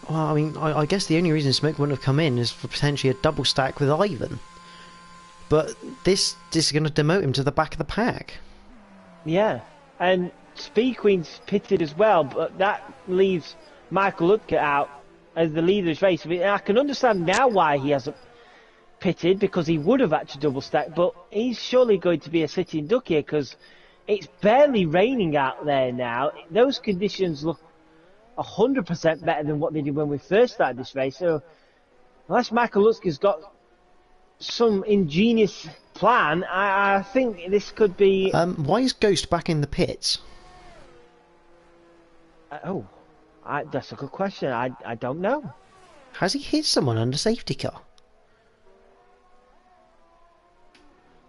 Well, I mean, I guess the only reason Smoke wouldn't have come in is for potentially a double stack with Ivan. But this is going to demote him to the back of the pack. Yeah, and Speed Queen's pitted as well, but that leaves Michael Lutke out as the leader of this race. I mean, I can understand now why he hasn't pitted, because he would have actually double stacked, but he's surely going to be a sitting duck here because it's barely raining out there now. Those conditions look 100% better than what they did when we first started this race. So unless Michael Lutke's got some ingenious plan, I think this could be... why is Ghost back in the pits? That's a good question. I don't know. Has he hit someone under safety car?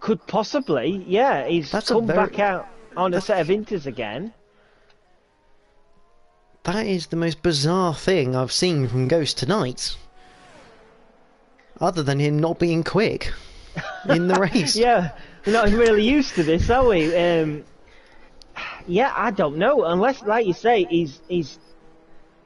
Could possibly, yeah. He's come back out on a set of inters again. That is the most bizarre thing I've seen from Ghost tonight. Other than him not being quick in the race. Yeah, we're not really used to this, are we? Yeah, I don't know. Unless, like you say, he's.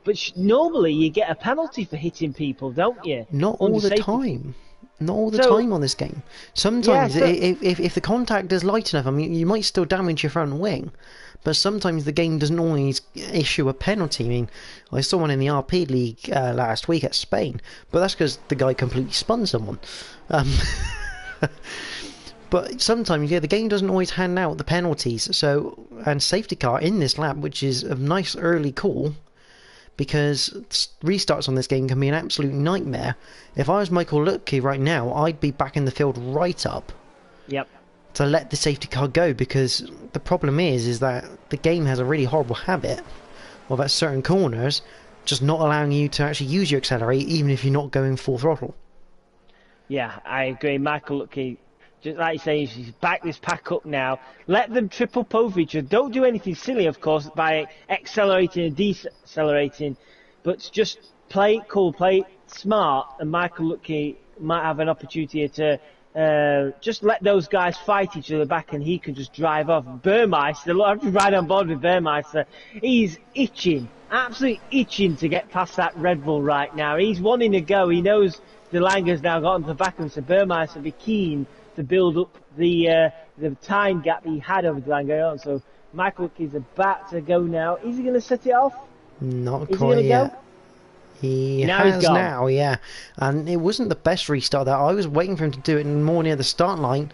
But normally you get a penalty for hitting people, don't you? Not all the time. Not all the time on this game. Sometimes, if the contact is light enough, I mean, you might still damage your front wing. But sometimes the game doesn't always issue a penalty. I mean, I saw one in the RP League last week at Spain, but that's because the guy completely spun someone. But sometimes, yeah, the game doesn't always hand out the penalties. So, and safety car in this lap, which is a nice early call, because restarts on this game can be an absolute nightmare. If I was Michael Lutke right now, I'd be back in the field right up. Yep. To let the safety car go, because the problem is that the game has a really horrible habit of at certain corners just not allowing you to actually use your accelerate even if you're not going full throttle. Yeah, I agree. Michael Lutke, just like you say, he's back this pack up now. Let them trip up over each other. Don't do anything silly, of course, by accelerating and decelerating, but just play it cool, play it smart, and Michael Lutke might have an opportunity to just let those guys fight each other back, and he can just drive off. Burmeister, I'm right on board with Burmeister. He's itching, absolutely itching to get past that Red Bull right now. He's wanting to go. He knows De Lange's now got into the back of him, so Burmeister will be keen to build up the time gap he had over De Lange. So Michael is about to go now. Is he going to set it off? Not quite yet. Go? He has now, yeah. And it wasn't the best restart there. I was waiting for him to do it more near the start line,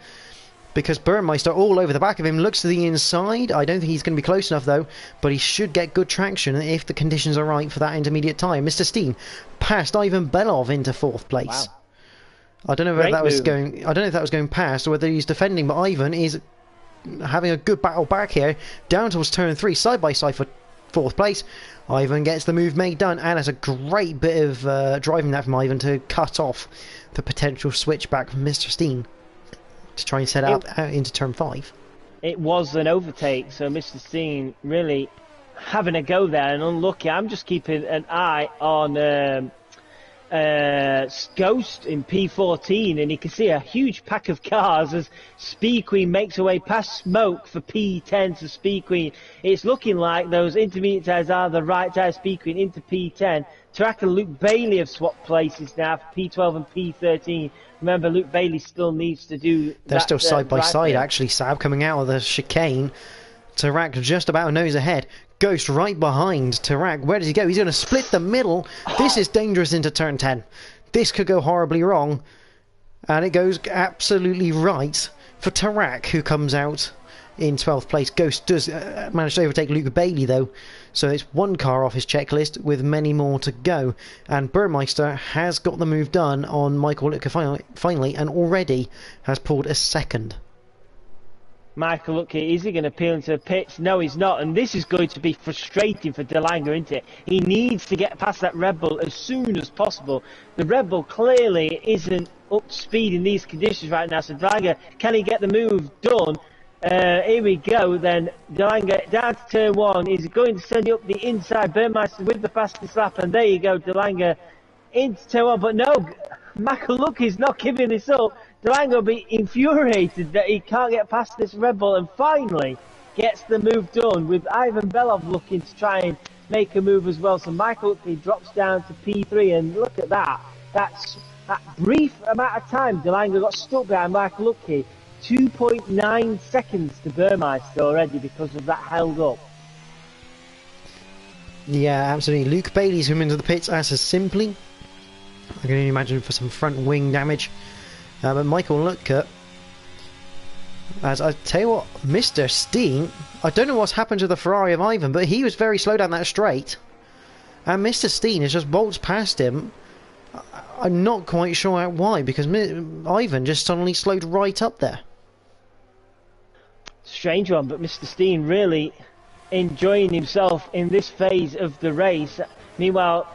because Burmeister all over the back of him looks to the inside. I don't think he's going to be close enough though, but he should get good traction if the conditions are right for that intermediate time. Mr. Steen passed Ivan Belov into 4th place. Wow. I don't know if that was going. I don't know if that was going past or whether he's defending, but Ivan is having a good battle back here down towards turn 3, side by side for 4th place. Ivan gets the move made done, and it's a great bit of driving that from Ivan to cut off the potential switchback from Mr. Steen to try and set out into turn 5. It was an overtake, so Mr. Steen really having a go there and unlucky. I'm just keeping an eye on Ghost in P14, and you can see a huge pack of cars as Speed Queen makes her way past Smoke for P10 to Speed Queen. It's looking like those intermediate tyres are the right tyre, Speed Queen into P10. Tarak and Luke Bailey have swapped places now for P12 and P13. Remember, Luke Bailey still needs to do They're that, still side by side, actually, Sab, coming out of the chicane. Tarak just about a nose ahead. Ghost right behind Tarak. Where does he go? He's going to split the middle. This is dangerous into turn 10. This could go horribly wrong. And it goes absolutely right for Tarak, who comes out in 12th place. Ghost does manage to overtake Luke Bailey, though. So it's one car off his checklist with many more to go. And Burmeister has got the move done on Michael Lutker finally, and already has pulled a second. Michael, look, is he going to peel into the pits? No, he's not. And this is going to be frustrating for De Lange, isn't it? He needs to get past that Red Bull as soon as possible. The Red Bull clearly isn't up to speed in these conditions right now. So De Lange, can he get the move done? Here we go then. De Lange down to turn 1. He's going to send you up the inside. Burmeister with the fastest lap. And there you go, De Lange into turn 1. But no, Michael, look, he's not giving this up. De Lange will be infuriated that he can't get past this Red Bull, and finally gets the move done with Ivan Belov looking to try and make a move as well. So Michael Lucky drops down to P3, and look at that. That brief amount of time De Lange got stuck behind Michael Lucky. 2.9 seconds to Burmeister already because of that held up. Yeah, absolutely. Luke Bailey's come into the pits as a simply. I can only imagine for some front wing damage. But Michael Lutker, as I tell you what, Mr. Steen, I don't know what's happened to the Ferrari of Ivan, but he was very slow down that straight. And Mr. Steen has just bolts past him. I'm not quite sure why, because Ivan just suddenly slowed right up there. Strange one, but Mr. Steen really enjoying himself in this phase of the race. Meanwhile,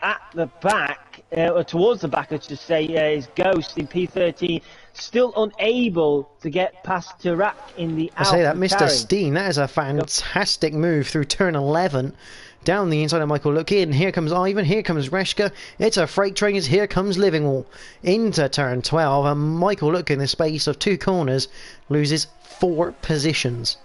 at the back, or towards the back, I should say, is Ghost in P13, still unable to get past Tarak in the I say that, Mr. Steen, that is a fantastic move through turn 11, down the inside of Michael Lucky, and here comes Ivan, here comes Reshka, it's a freight train, here comes Livingwall, into turn 12, and Michael Lucky in the space of 2 corners loses 4 positions.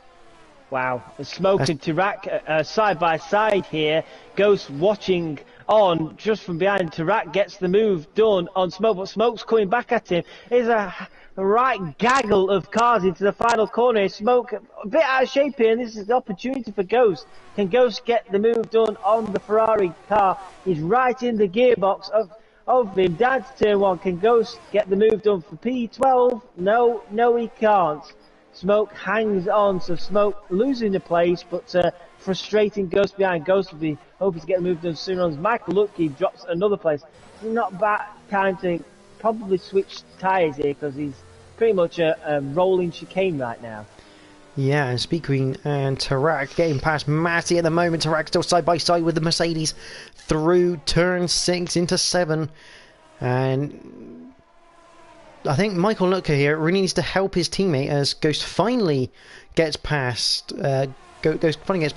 Wow, Smoke and Tarak side by side here. Ghost watching on just from behind. Tarak gets the move done on Smoke, but Smoke's coming back at him. There's a right gaggle of cars into the final corner. Smoke a bit out of shape here, and this is the opportunity for Ghost. Can Ghost get the move done on the Ferrari car? He's right in the gearbox of him. Down to turn 1. Can Ghost get the move done for P12? No, he can't. Smoke hangs on, so Smoke losing the place, but frustrating Ghost behind. Ghost will be hoping to get the move done sooner on. Michael Lucky drops another place. It's not bad time to probably switch tyres here, because he's pretty much a rolling chicane right now. Yeah, and Speed Queen and Tarak getting past Matty at the moment. Tarak still side by side with the Mercedes through turn 6 into 7. And I think Michael Lutker here really needs to help his teammate as Ghost finally gets past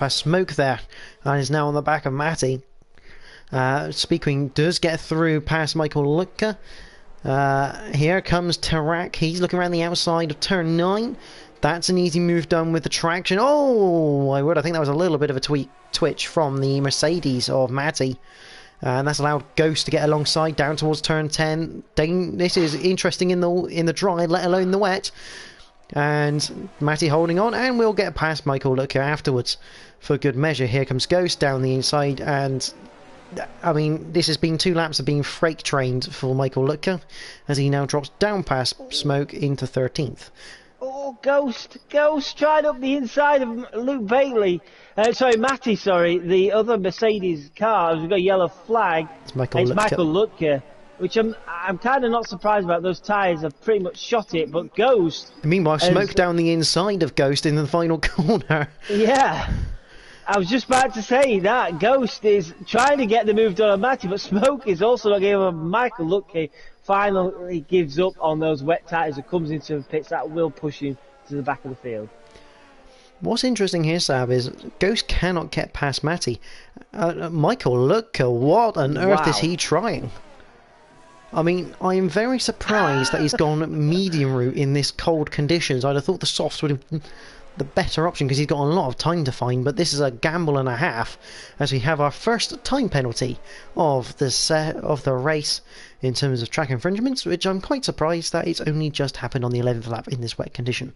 Smoke there, and is now on the back of Matty. Speed Queen does get through past Michael Lutker. Here comes Tarak. He's looking around the outside of turn 9. That's an easy move done with the traction. Oh, I think that was a little bit of a twitch from the Mercedes of Matty. And that's allowed Ghost to get alongside down towards turn 10. This is interesting in the dry, let alone the wet. And Matty holding on, and we'll get past Michael Lutker afterwards for good measure. Here comes Ghost down the inside, and I mean, this has been 2 laps of being freight trained for Michael Lutker, as he now drops down past Smoke into 13th. Oh, Ghost trying up the inside of Luke Bailey. Matty, the other Mercedes car. We've got a yellow flag. It's Michael Lutker, which I'm kind of not surprised about. Those tyres have pretty much shot it, but Ghost. Meanwhile, Smoke down the inside of Ghost in the final corner. Yeah, I was just about to say that Ghost is trying to get the move done on Matty, but Smoke is also not giving him. Michael Lutker finally gives up on those wet tyres and comes into the pits. That will push him to the back of the field. What's interesting here, Sab, is Ghost cannot get past Matty. Michael Lutker, what on earth is he trying? I mean, I am very surprised that he's gone medium route in this cold conditions. I'd have thought the softs would have been the better option because he's got a lot of time to find, but this is a gamble and a half as we have our first time penalty of the race in terms of track infringements, which I'm quite surprised that it's only just happened on the 11th lap in this wet condition.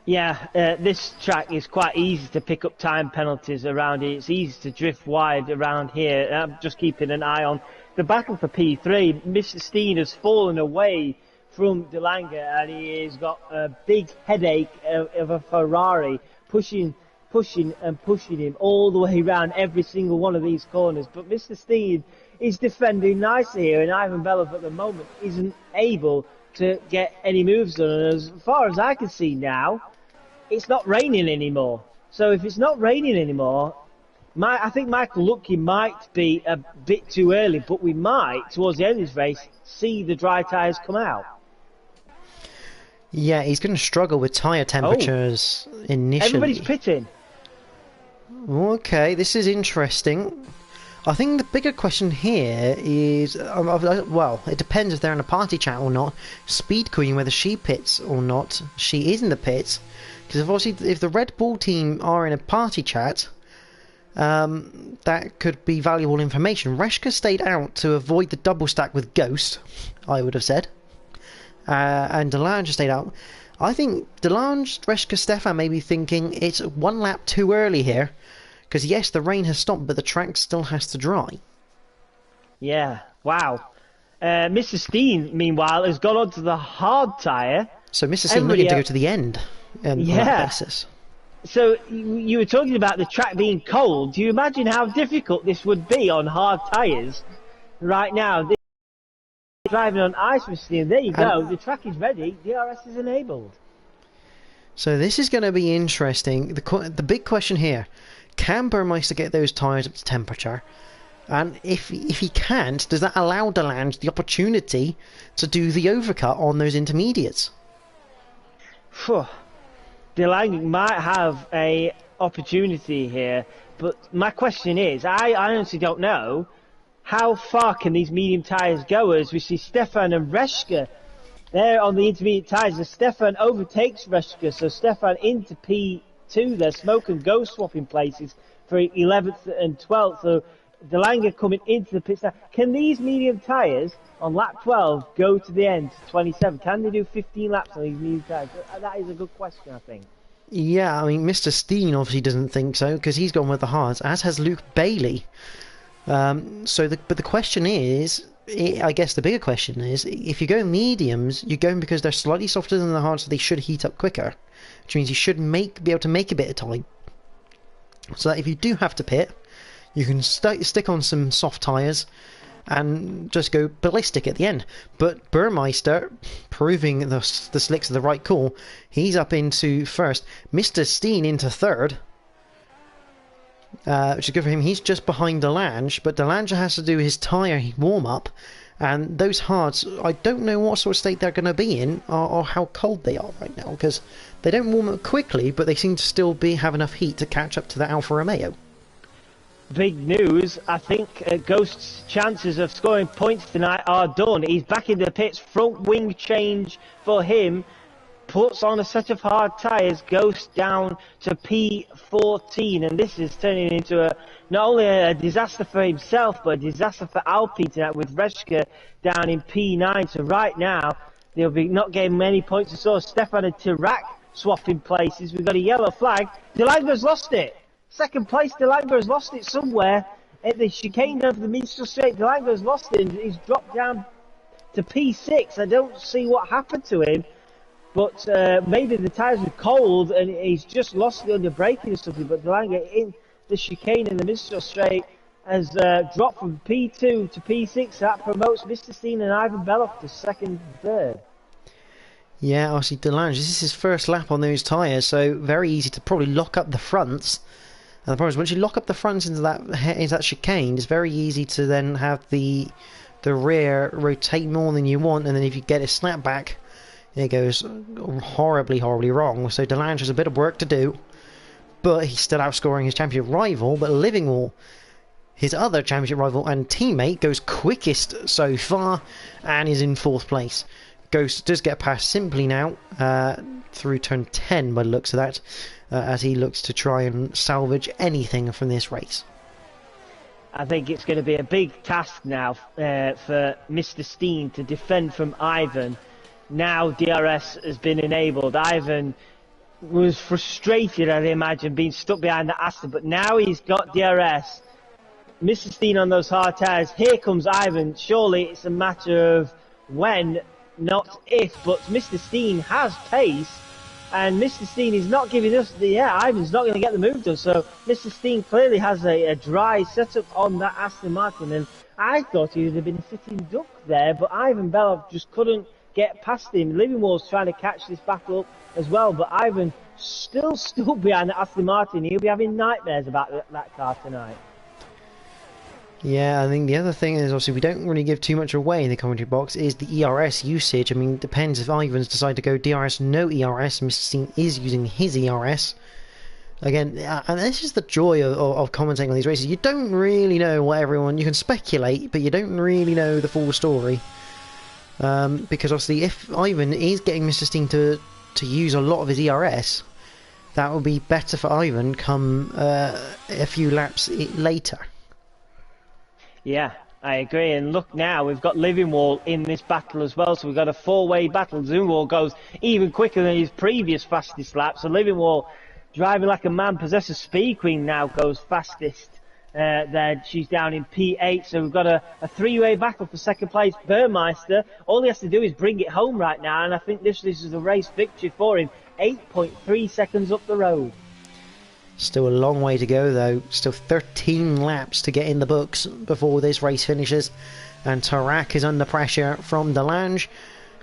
Yeah, this track is quite easy to pick up time penalties around it. It's easy to drift wide around here. I'm just keeping an eye on the battle for P3. Mr. Steen has fallen away from De Lange, and he has got a big headache of a Ferrari pushing him all the way around every single one of these corners. But Mr. Steen is defending nicely here, and Ivan Belov at the moment isn't able to get any moves done. And as far as I can see now, it's not raining anymore. So if it's not raining anymore, I think Michael Lucky might be a bit too early, but we might, towards the end of this race, see the dry tyres come out. Yeah, he's going to struggle with tyre temperatures initially. Everybody's pitting. Okay, this is interesting. I think the bigger question here is, well, it depends if they're in a party chat or not. Speed Queen, whether she pits or not. She is in the pits. Because obviously, if the Red Bull team are in a party chat, that could be valuable information. Reshka stayed out to avoid the double stack with Ghost, I would have said. And Delange stayed out. I think Delange, Reshka, Stefan may be thinking it's one lap too early here. Because yes, the rain has stopped, but the track still has to dry. Yeah, wow. Mr. Steen, meanwhile, has gone on to the hard tyre. So Mr. Steen looking to go to the end on that basis. So you were talking about the track being cold. Do you imagine how difficult this would be on hard tyres right now? Driving on ice, Mr. Steen. There you go. The track is ready. DRS is enabled. So this is going to be interesting. The big question here. Can Burmeister get those tyres up to temperature? And if he can't, does that allow Delange the opportunity to do the overcut on those intermediates? Delange might have a opportunity here, but my question is, I honestly don't know, how far can these medium tyres go? As we see Stefan and Reshka, they're on the intermediate tyres, and Stefan overtakes Reshka, so Stefan into P2, they're smoke and go swapping places for 11th and 12th, so Delange coming into the pits now. Can these medium tyres on lap 12 go to the end to 27? Can they do 15 laps on these medium tyres? That is a good question, I think. Yeah, I mean, Mr. Steen obviously doesn't think so, because he's gone with the hards, as has Luke Bailey. But the question is, I guess the bigger question is, if you go mediums, you're going because they're slightly softer than the hards, so they should heat up quicker, which means you should be able to make a bit of time. So that if you do have to pit, you can stick on some soft tyres and just go ballistic at the end. But Burmeister, proving the slicks are the right call, he's up into first. Mr. Steen into third, which is good for him. He's just behind Delange, but Delange has to do his tyre warm-up, and those hards, I don't know what sort of state they're going to be in, or how cold they are right now, because they don't warm up quickly, but they seem to still have enough heat to catch up to the Alfa Romeo. Big news. I think Ghost's chances of scoring points tonight are done. He's back in the pits. Front wing change for him. Puts on a set of hard tyres. Ghost down to P14. And this is turning into not only a disaster for himself, but a disaster for Alpine tonight with Reshka down in P9. So right now, they'll be not getting many points. So Stefan and Tirak swapping places. We've got a yellow flag. Delange's lost it. Second place, Delange has lost it somewhere at the chicane down to the Minstrel Straight. Delange has lost it and he's dropped down to P6. I don't see what happened to him, but maybe the tyres were cold and he's just lost it under braking or something. But Delange in the chicane in the Minstrel Straight has dropped from P2 to P6. That promotes Mr. Steen and Ivan Belov to second and third. Yeah, obviously Delange, this is his first lap on those tyres, so very easy to probably lock up the fronts. And the problem is, once you lock up the fronts into that chicane, it's very easy to then have the rear rotate more than you want, and then if you get a snapback, it goes horribly, horribly wrong. So Delange has a bit of work to do, but he's still outscoring his championship rival. But Livingwall, His other championship rival and teammate goes quickest so far and is in 4th place. Ghost does get past Simply now through turn 10 by the looks of that, as he looks to try and salvage anything from this race. I think it's going to be a big task now for Mr. Steen to defend from Ivan. Now DRS has been enabled. Ivan was frustrated, I'd imagine, being stuck behind the Aston, but now he's got DRS. Mr. Steen on those hard tyres. Here comes Ivan. Surely it's a matter of when, not if, but Mr. Steen has pace, and Mr. Steen is not giving us Ivan's not going to get the move done, so Mr. Steen clearly has a dry setup on that Aston Martin, and I thought he would have been a sitting duck there, but Ivan Belov just couldn't get past him. Livingwall's trying to catch this battle up as well, but Ivan still behind the Aston Martin. He'll be having nightmares about that car tonight. Yeah, I think the other thing is, obviously, we don't really give too much away in the commentary box, is the ERS usage. I mean, it depends if Ivan's decided to go DRS, no ERS, Mr. Steen is using his ERS. Again, and this is the joy of commentating on these races. You don't really know what everyone... You can speculate, but you don't really know the full story. Because, obviously, if Ivan is getting Mr. Steen to use a lot of his ERS, that will be better for Ivan come a few laps later. Yeah, I agree. And look now, we've got Livingwall in this battle as well. So we've got a 4-way battle. Livingwall goes even quicker than his previous fastest lap. So Livingwall, driving like a man possessed, Speed Queen now goes fastest. There, she's down in P8. So we've got a 3-way battle for second place. Burmeister, all he has to do is bring it home right now. And I think this is a race victory for him. 8.3 seconds up the road. Still a long way to go though, still 13 laps to get in the books before this race finishes, and Tarak is under pressure from Delange,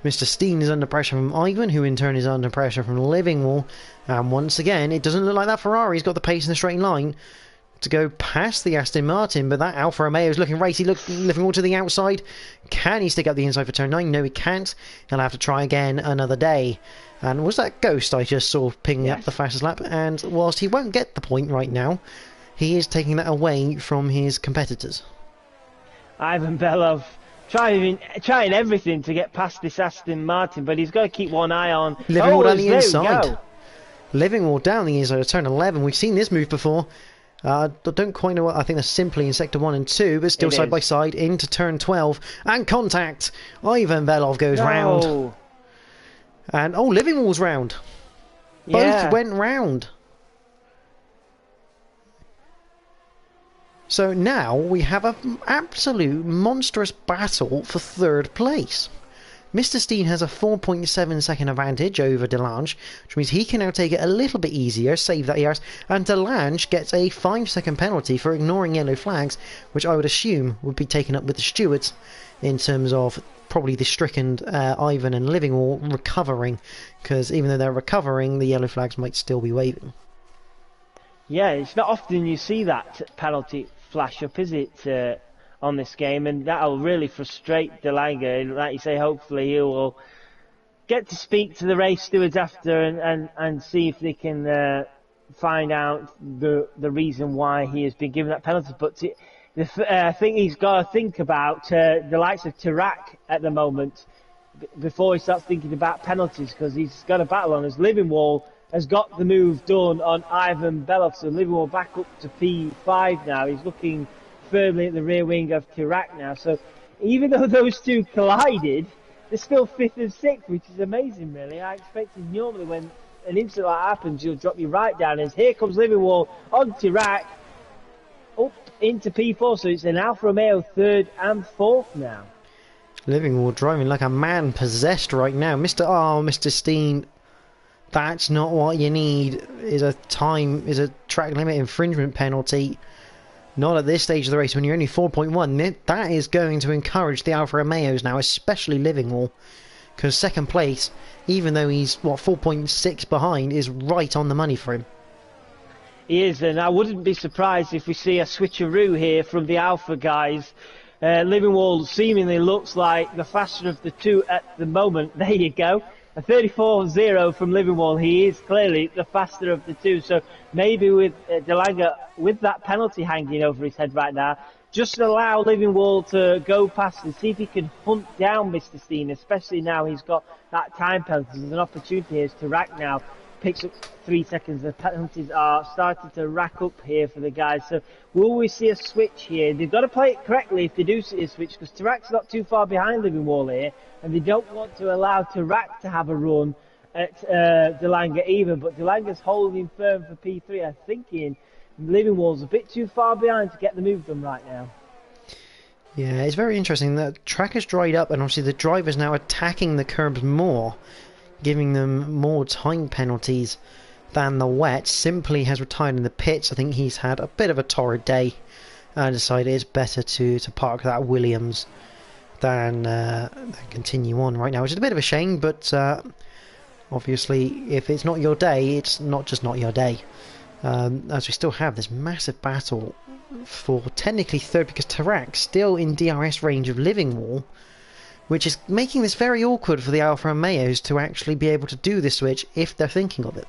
Mr. Steen is under pressure from Ivan, who in turn is under pressure from Livingwall, and once again it doesn't look like that Ferrari's got the pace in the straight line to go past the Aston Martin, but that Alfa Romeo is looking racy. Look, Livingwall to the outside. Can he stick up the inside for turn 9? No, he can't. He'll have to try again another day. And was that Ghost I just saw picking up the fastest lap? And whilst he won't get the point right now, he is taking that away from his competitors. Ivan Belov trying everything to get past this Aston Martin, but he's got to keep one eye on Livingwall down the inside. Livingwall down the inside of turn 11. We've seen this move before. Don't quite know what I think. They're simply in sector 1 and 2, but still side by side into turn 12 and contact. Ivan Belov goes round, and Livingwall's round. Both went round. So now we have an absolute monstrous battle for 3rd place. Mr. Steen has a 4.7 second advantage over Delange, which means he can now take it a little bit easier, save that ERS, and Delange gets a 5-second penalty for ignoring yellow flags, which I would assume would be taken up with the stewards in terms of probably the stricken Ivan and Livingwall recovering, because even though they're recovering, the yellow flags might still be waving. Yeah, it's not often you see that penalty flash up, is it? On this game, and that'll really frustrate Delange. Like you say, hopefully he will get to speak to the race stewards after and see if they can find out the reason why he has been given that penalty. But I think he's got to think about the likes of Tarak at the moment before he starts thinking about penalties, because he's got a battle on us. Livingwall has got the move done on Ivan Belov, so Livingwall back up to P5 now. He's looking firmly at the rear wing of Tarak now. So even though those two collided, they're still 5th and 6th, which is amazing, really. I expected normally when an incident like that happens, you'll drop you right down. As here comes Livingwall on Tarak, up into P4. So it's an Alfa Romeo 3rd and 4th now. Livingwall driving like a man possessed right now. Mr. Steen, that's not what you need. Is a track limit infringement penalty. Not at this stage of the race when you're only 4.1. That is going to encourage the Alfa Romeos now, especially Livingwall, because 2nd place, even though he's 4.6 behind, is right on the money for him. He is, and I wouldn't be surprised if we see a switcheroo here from the Alfa guys. Livingwall seemingly looks like the faster of the two at the moment. There you go. a 34.0 from Livingwall. He is clearly the faster of the two. So maybe with Delanga, with that penalty hanging over his head right now, just allow Livingwall to go past and see if he can hunt down Mr. Steen, especially now he's got that time penalty. There's an opportunity here to rack now. Picks up 3 seconds. The penalties are starting to rack up here for the guys. So will we see a switch here? They've got to play it correctly if they do see a switch, because Tarak's not too far behind Livingwall here, and they don't want to allow Tarak to have a run at Delanga either. But Delanga's holding firm for P3. I'm thinking Livingwall's a bit too far behind to get the move done right now. Yeah, it's very interesting. The track has dried up, and obviously the driver's now attacking the curbs more, giving them more time penalties than the wet. Simply has retired in the pits. I think he's had a bit of a torrid day and decided it's better to park that Williams than continue on right now, which is a bit of a shame, but obviously if it's not your day, it's not just not your day. As we still have this massive battle for technically third, because Tarak still in DRS range of Livingwall, which is making this very awkward for the Alfa Romeos to actually be able to do this switch if they're thinking of it.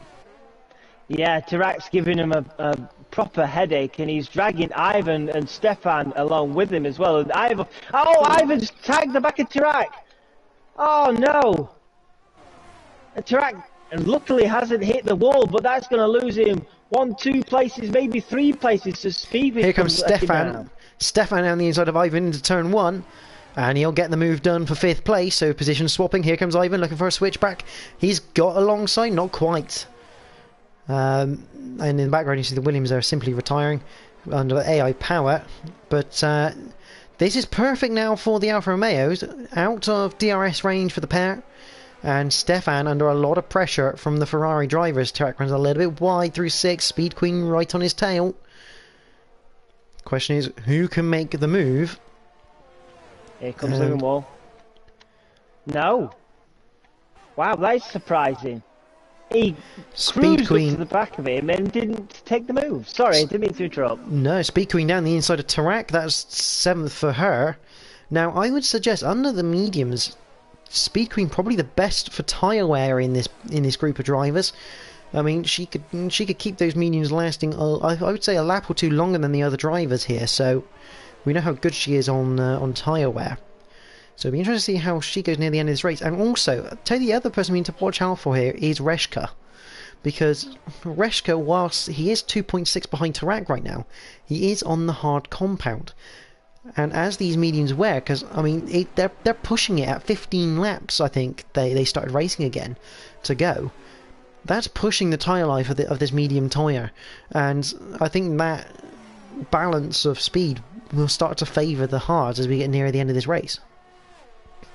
Yeah, Tarak's giving him a proper headache, and he's dragging Ivan and Stefan along with him as well. And Ivan's tagged the back of Tarak. Oh no! And Tarak luckily hasn't hit the wall, but that's going to lose him 1, 2 places, maybe 3 places to speed. Here comes Stefan. Stefan down the inside of Ivan into turn 1. And he'll get the move done for 5th place, so position swapping. Here comes Ivan looking for a switchback. He's got alongside, not quite. And in the background you see the Williams are simply retiring under AI power. But this is perfect now for the Alfa Romeos, out of DRS range for the pair. And Stefan under a lot of pressure from the Ferrari drivers. Tarak runs a little bit wide through 6, Speed Queen right on his tail. Question is, who can make the move? Here comes Livingwall. No. Wow, that's surprising. He cruised up to the back of him and didn't take the move. Sorry, I didn't mean to interrupt. No, Speed Queen down the inside of Tarak. That's 7th for her. Now, I would suggest under the mediums, Speed Queen probably the best for tyre wear in this group of drivers. I mean, she could keep those mediums lasting. I would say a lap or 2 longer than the other drivers here. So we know how good she is on tyre wear. So it'll be interesting to see how she goes near the end of this race. And also, I'll tell you the other person we need to watch out for here is Reshka. Because Reshka, whilst he is 2.6 behind Tarak right now, he is on the hard compound. And as these mediums wear, because, I mean, they're pushing it at 15 laps, I think, they started racing again to go. That's pushing the tyre life of this medium tyre. And I think that balance of speed will start to favour the hards as we get nearer the end of this race.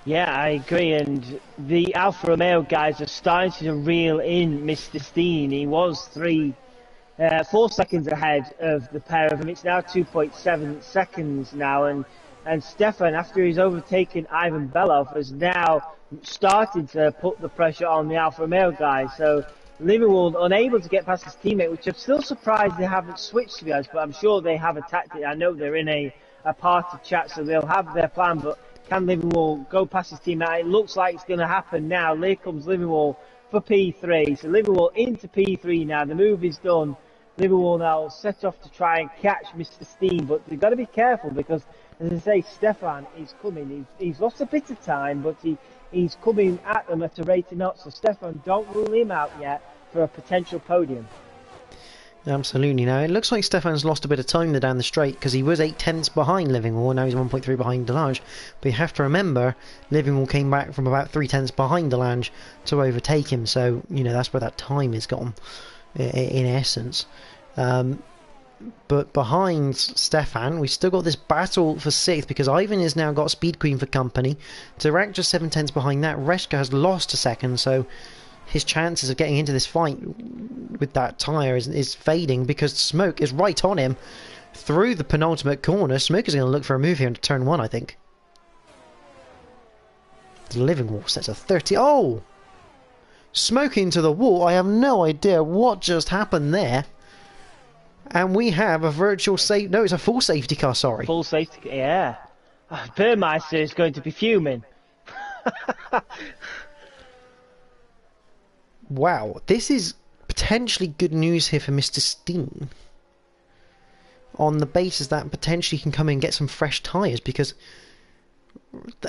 Yeah, I agree, and the Alfa Romeo guys are starting to reel in Mr. Steen. He was 4 seconds ahead of the pair of them. It's now 2.7 seconds now, and Stefan, after he's overtaken Ivan Belov, has now started to put the pressure on the Alfa Romeo guys. So Livingwall unable to get past his teammate, which I'm still surprised they haven't switched, to be honest, but I'm sure they have a tactic. I know they're in a party chat, so they'll have their plan, but can Livingwall go past his teammate? It looks like it's going to happen now. Here comes Livingwall for P3. So Livingwall into P3 now. The move is done. Livingwall now set off to try and catch Mr. Steen, but they've got to be careful because, as I say, Stefan is coming. He's lost a bit of time, but he's coming at them at a rate of knots. So Stefan, don't rule him out yet for a potential podium. Absolutely. Now, it looks like Stefan's lost a bit of time there down the straight because he was 8 tenths behind Livingwall. Now he's 1.3 behind Delange. But you have to remember, Livingwall came back from about 3 tenths behind Delange to overtake him. So, you know, that's where that time is gone, in essence. But behind Stefan, we've still got this battle for 6th because Ivan has now got Speed Queen for company. Tarak just 7 tenths behind that. Reshka has lost a second, so his chances of getting into this fight with that tyre is fading because Smoke is right on him through the penultimate corner. Smoke is going to look for a move here into turn 1, I think. Livingwall sets a 30. Oh! Smoke into the wall. I have no idea what just happened there. And we have a virtual safe. No, it's a full safety car, sorry. Full safety car, yeah. Burmeister is going to be fuming. wow, this is potentially good news here for Mr. Steen. On the basis that potentially he can come in and get some fresh tyres, because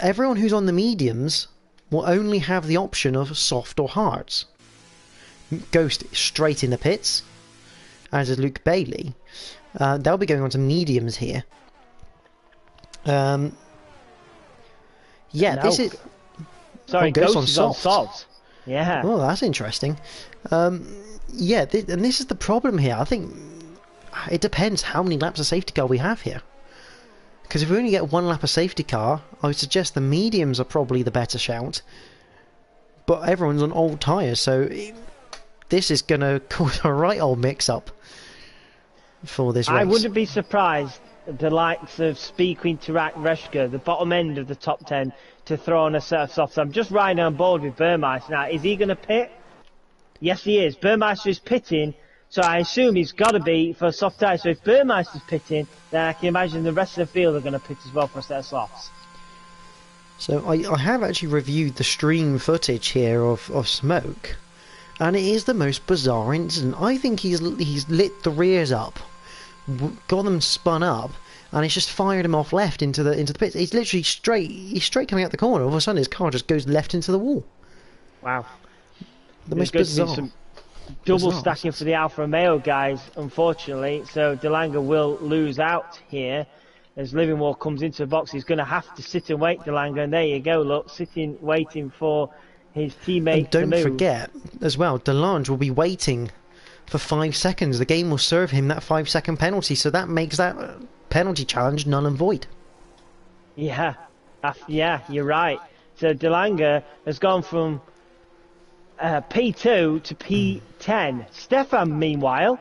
everyone who's on the mediums will only have the option of soft or hards. Ghost straight in the pits, as is Luke Bailey. They'll be going on to mediums here. Yeah, No. this is... Sorry, Ghost Ghost is on soft. Yeah. Oh, that's interesting. Yeah, and this is the problem here. I think it depends how many laps of safety car we have here. Because if we only get one lap of safety car, I would suggest the mediums are probably the better shout. But everyone's on old tyres, so this is going to cause a right old mix-up for this race. I wouldn't be surprised the likes of Speed Queen Tarak Reshka, the bottom end of the top 10, to throw on a set of softs. I'm just riding on board with Burmeister now. Is he going to pit? Yes, he is. Burmeister is pitting, so I assume he's got to be for a soft tyre. So if Burmeister's pitting, then I can imagine the rest of the field are going to pit as well for a set of softs. So I have actually reviewed the stream footage here of Smoke, and it is the most bizarre incident. I think he's lit the rears up, got them spun up, and he's just fired him off left into the pits. He's literally straight coming out the corner. All of a sudden, his car just goes left into the wall. Wow. The most bizarre. Some double stacking for the Alfa Romeo guys, unfortunately. So Delanga will lose out here. As Livingwall comes into the box, he's going to have to sit and wait, Delanga. And there you go, look, sitting, waiting for his teammate to move. And don't forget, as well, Delange will be waiting for 5 seconds. The game will serve him that 5-second penalty, so that makes that penalty challenge null and void. Yeah, yeah, you're right. So Delanga has gone from P2 to P10. Stefan, meanwhile,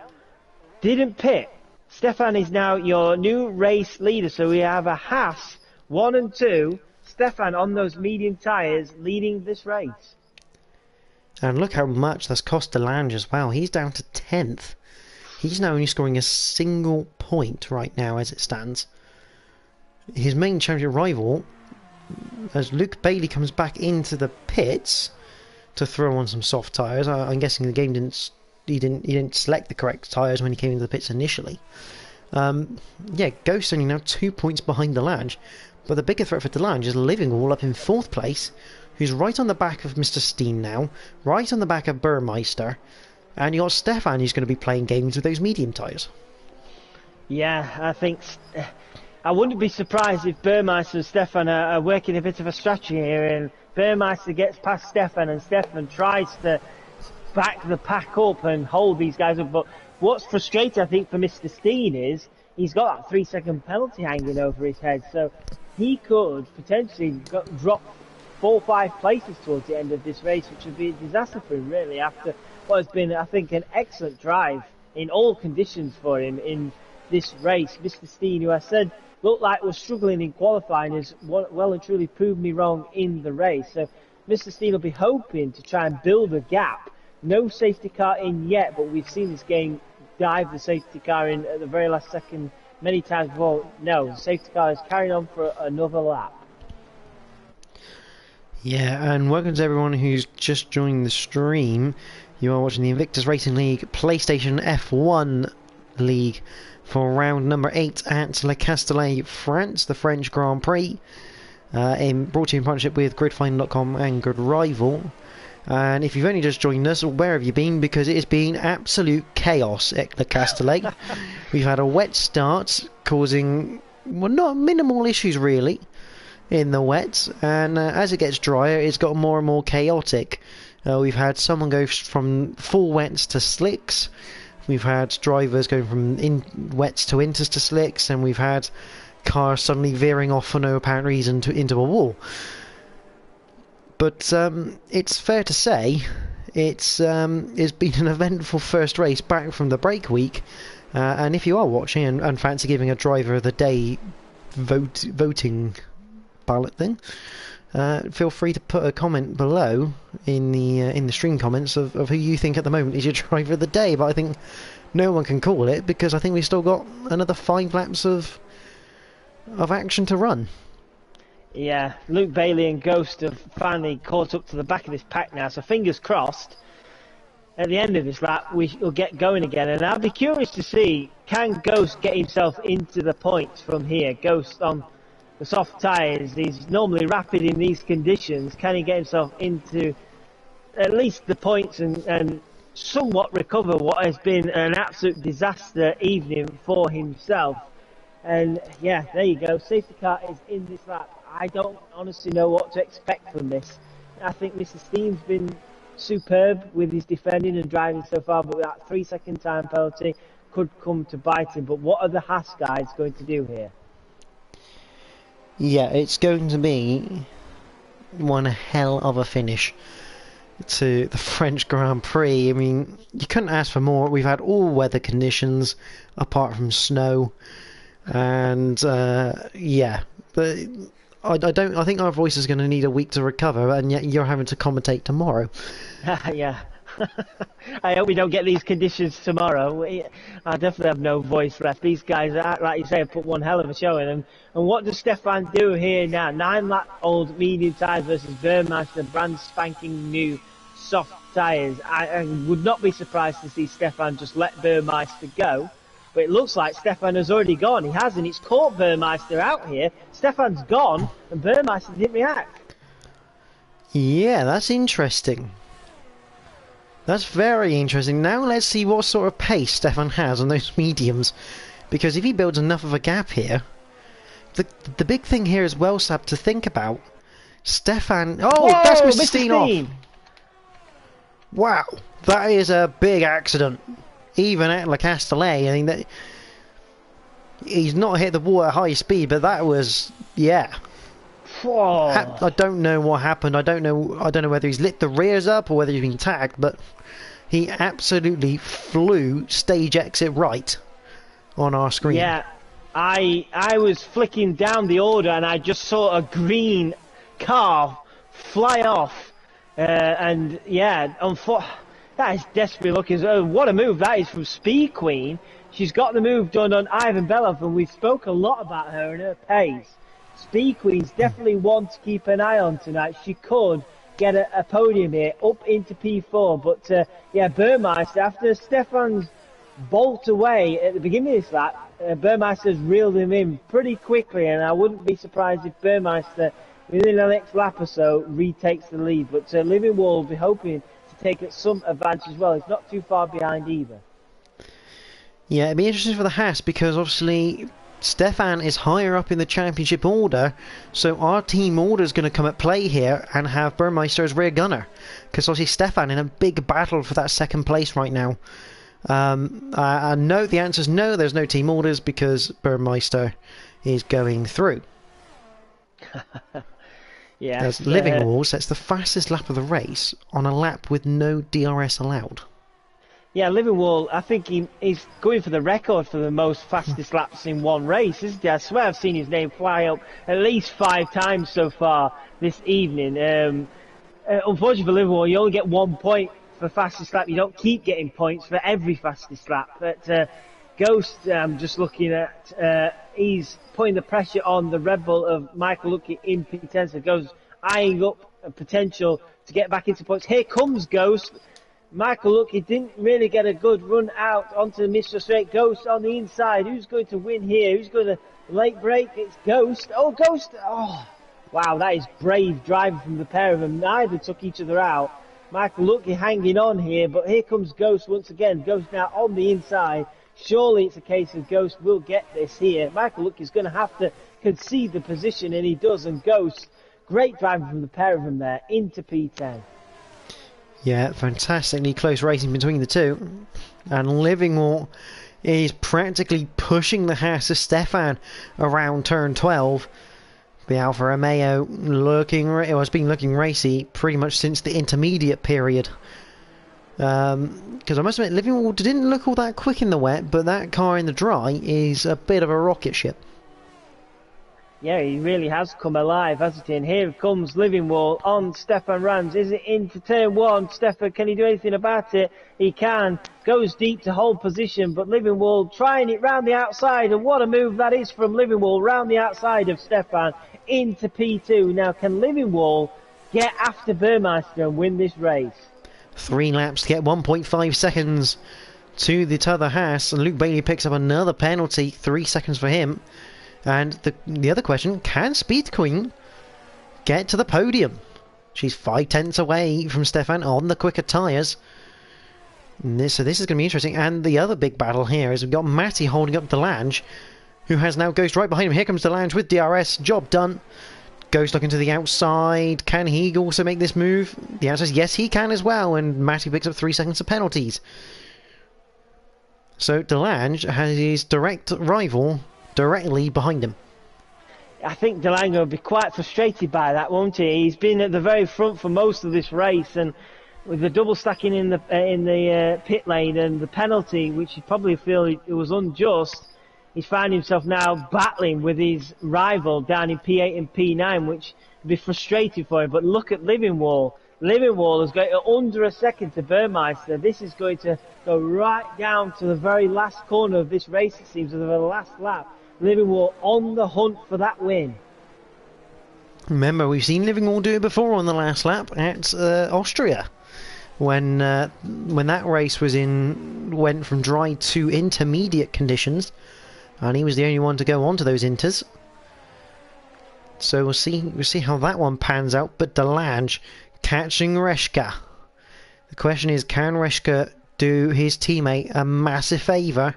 didn't pit. Stefan is now your new race leader, so we have a Haas 1 and 2. Stefan on those medium tyres leading this race. And look how much that's cost Delange as well. He's down to 10th. He's now only scoring a single point right now as it stands. His main championship rival, as Luke Bailey comes back into the pits to throw on some soft tyres. I'm guessing the game didn't select the correct tyres when he came into the pits initially. Yeah, Ghost only now 2 points behind Delange. But the bigger threat for Delange is Livingwall up in 4th place, who's right on the back of Mr. Steen now, right on the back of Burmeister, and you got Stefan who's going to be playing games with those medium tyres. Yeah, I think I wouldn't be surprised if Burmeister and Stefan are working a bit of a strategy here, and Burmeister gets past Stefan and Stefan tries to back the pack up and hold these guys up. But what's frustrating, I think, for Mr. Steen is he's got that 3-second penalty hanging over his head, so he could potentially drop 4 or 5 places towards the end of this race, which would be a disaster for him, really, after what has been, I think, an excellent drive in all conditions for him in this race. Mr. Steen, who I said looked like was struggling in qualifying, has well and truly proved me wrong in the race. So Mr. Steen will be hoping to try and build a gap. No safety car in yet, but we've seen this game dive the safety car in at the very last second many times before. No, the safety car is carrying on for another lap. Yeah, and welcome to everyone who's just joined the stream. You are watching the Invictus Racing League PlayStation F1 League for round number 8 at Le Castellet, France, the French Grand Prix, brought to you in partnership with GridFinder.com and Good Rival. And if you've only just joined us, where have you been? Because it has been absolute chaos at Le Castellet. We've had a wet start causing, well, not minimal issues really in the wet, and as it gets drier it's got more and more chaotic. We've had someone go from full wets to slicks, we've had drivers going from wets to inters to slicks, and we've had cars suddenly veering off for no apparent reason into a wall. But it's fair to say it's been an eventful first race back from the break week, and if you are watching and fancy giving a driver of the day voting ballot thing, feel free to put a comment below in the stream comments of who you think at the moment is your driver of the day. But I think no one can call it, because I think we've still got another 5 laps of action to run. Yeah, Luke Bailey and Ghost have finally caught up to the back of this pack now, so fingers crossed at the end of this lap, we will get going again. And I'll be curious to see, can Ghost get himself into the points from here? Ghost on the soft tyres, he's normally rapid in these conditions. Can he get himself into at least the points and somewhat recover what has been an absolute disaster evening for himself? And yeah, there you go. Safety car is in this lap. I don't honestly know what to expect from this. I think Mr. Steen's been superb with his defending and driving so far, but that 3-second time penalty could come to bite him. But what are the Haas guys going to do here? Yeah, it's going to be one hell of a finish to the French Grand Prix. I mean, you couldn't ask for more. We've had all weather conditions apart from snow, and yeah, but I think our voice is going to need a week to recover, and yet you're having to commentate tomorrow. Yeah. I hope we don't get these conditions tomorrow. I definitely have no voice left. These guys, like you say, have put one hell of a show in. And what does Stefan do here now? 9-lap-old medium tyres versus Burmeister, brand spanking new soft tyres. I would not be surprised to see Stefan just let Burmeister go. But it looks like Stefan has already gone. He hasn't. It's caught Burmeister out here. Stefan's gone, and Burmeister didn't react. Yeah, that's interesting. That's very interesting. Now let's see what sort of pace Stefan has on those mediums. Because if he builds enough of a gap here... The big thing here as well, Sab, to think about... Stefan... Oh, whoa, that's Mr. Steen off! Wow, that is a big accident. Even at Le Castellet, I mean, that... He's not hit the wall at high speed, but that was... Yeah. Whoa. I don't know what happened. I don't know whether he's lit the rears up or whether he's been tagged, but he absolutely flew stage exit right on our screen. Yeah, I was flicking down the order and I just saw a green car fly off, and yeah, that is desperately looking. What a move that is from Speed Queen. She's got the move done on Ivan Belov, and we've spoke a lot about her and her pace. Speed Queen's definitely one to keep an eye on tonight. She could get a podium here up into P4, but yeah, Burmeister, after Stefan's bolt away at the beginning of this lap, Burmeister's reeled him in pretty quickly, and I wouldn't be surprised if Burmeister, within the next lap or so, retakes the lead. But Livingwall will be hoping to take some advantage as well. He's not too far behind either. Yeah, it'd be interesting for the Haas, because obviously Stefan is higher up in the championship order, so our team order is going to come at play here and have Burmeister as rear gunner, because obviously Stefan in a big battle for that second place right now. I know the answer is no, there's no team orders because Burmeister is going through. Yeah, as Livingwall sets the fastest lap of the race on a lap with no DRS allowed. Yeah, Livingwall, I think he's going for the record for the most fastest laps in one race, isn't he? I swear I've seen his name fly up at least 5 times so far this evening. Unfortunately for Livingwall, you only get 1 point for fastest lap. You don't keep getting points for every fastest lap. But Ghost, I'm just looking at, he's putting the pressure on the Red Bull of Michael Lucky in P10. So Ghost eyeing up a potential to get back into points. Here comes Ghost. Michael Lucky didn't really get a good run out onto the Mr. Straight. Ghost on the inside. Who's going to win here? Who's going to late break? It's Ghost. Oh, Ghost. Oh, wow, that is brave driving from the pair of them. Neither took each other out. Michael Lucky hanging on here, but here comes Ghost once again. Ghost now on the inside. Surely it's a case of Ghost will get this here. Michael Lucky is going to have to concede the position, and he does. And Ghost, great driving from the pair of them there into P10. Yeah, fantastically close racing between the two. And Livingwall is practically pushing the Haas of Stefan around turn 12. The Alfa Romeo has been looking racy pretty much since the intermediate period. Because I must admit, Livingwall didn't look all that quick in the wet, but that car in the dry is a bit of a rocket ship. Yeah, he really has come alive, hasn't he? And here comes Livingwall on Stefan Rams. Is it into turn 1? Stefan, can he do anything about it? He can. Goes deep to hold position, but Livingwall trying it round the outside. And what a move that is from Livingwall round the outside of Stefan into P2. Now, can Livingwall get after Burmeister and win this race? 3 laps to get 1.5 seconds to the t'other Haas, and Luke Bailey picks up another penalty, 3 seconds for him. And the other question, can Speed Queen get to the podium? She's 5/10 away from Stefan on the quicker tyres. So this is going to be interesting. And the other big battle here is we've got Matty holding up Delange, who has now Ghost right behind him. Here comes Delange with DRS. Job done. Ghost looking to the outside. Can he also make this move? The answer is yes, he can as well. And Matty picks up 3 seconds of penalties. So Delange has his direct rival directly behind him. I think Delange will be quite frustrated by that, won't he? He's been at the very front for most of this race, and with the double stacking in the pit lane and the penalty, which he probably feel it was unjust, he's found himself now battling with his rival down in P8 and P9, which would be frustrating for him. But look at Livingwall. Livingwall has got under a second to Burmeister. This is going to go right down to the very last corner of this race, it seems, of the last lap. Livingwall on the hunt for that win. Remember, we've seen Livingwall do it before on the last lap at Austria, when that race went from dry to intermediate conditions, and he was the only one to go onto those inters. So we'll see how that one pans out. But Delange catching Reshka. The question is, can Reshka do his teammate a massive favour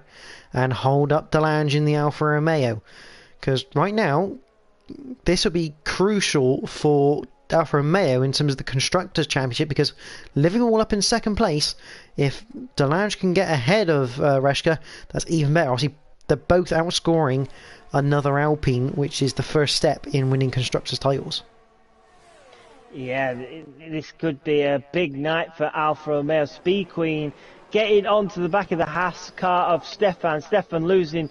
and hold up Delange in the Alfa Romeo? Because right now, this would be crucial for Alfa Romeo in terms of the Constructors' Championship, because Livingwall up in second place, if Delange can get ahead of Reshka, that's even better. Obviously, they're both outscoring another Alpine, which is the first step in winning Constructors' titles. Yeah, this could be a big night for Alfa Romeo. Speed Queen getting onto the back of the Haas car of Stefan. Stefan losing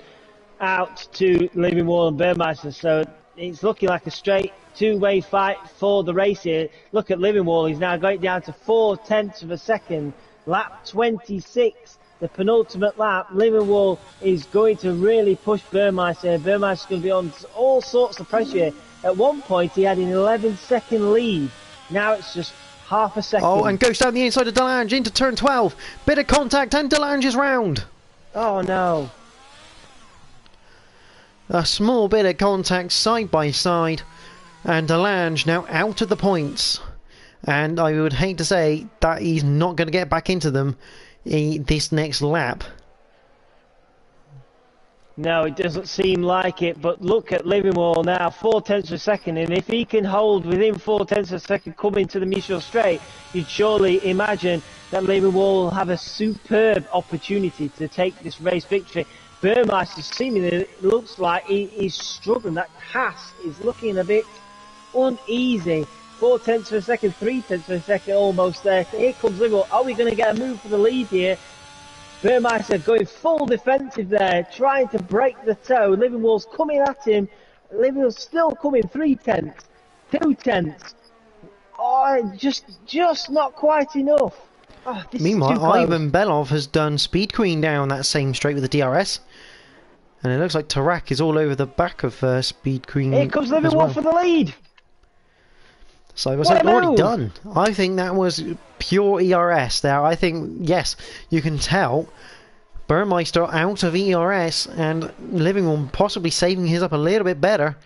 out to Livingwall and Burmeister. So it's looking like a straight two-way fight for the race here. Look at Livingwall. He's now going down to 4/10 of a second. Lap 26, the penultimate lap. Livingwall is going to really push Burmeister. Burmeister's going to be on all sorts of pressure here. At one point, he had an 11-second lead. Now it's just half a second. Oh, and goes down the inside of Delange into turn 12. Bit of contact, and Delange is round. Oh, no. A small bit of contact side by side, and Delange now out of the points. And I would hate to say that he's not going to get back into them this next lap. No, it doesn't seem like it, but look at Livingwall now, 4/10 of a second, and if he can hold within 4/10 of a second coming to the Michel Straight, you'd surely imagine that Livingwall will have a superb opportunity to take this race victory. Burmeister seemingly looks like he's struggling. That pass is looking a bit uneasy. 4/10 of a second, 3/10 of a second, almost there. Here comes Livingwall. Are we going to get a move for the lead here? Burmeister going full defensive there, trying to break the toe. Livingwall's coming at him. Livingwall's still coming 3/10, 2/10. Oh, just not quite enough. Oh, Meanwhile, Ivan Belov has done Speed Queen down that same straight with the DRS. And it looks like Tarak is all over the back of Speed Queen. Here comes Livingwall for the lead. So was that already done? I think that was pure ERS there. I think, yes, you can tell Burmeister out of ERS and Livingwall possibly saving his up a little bit better.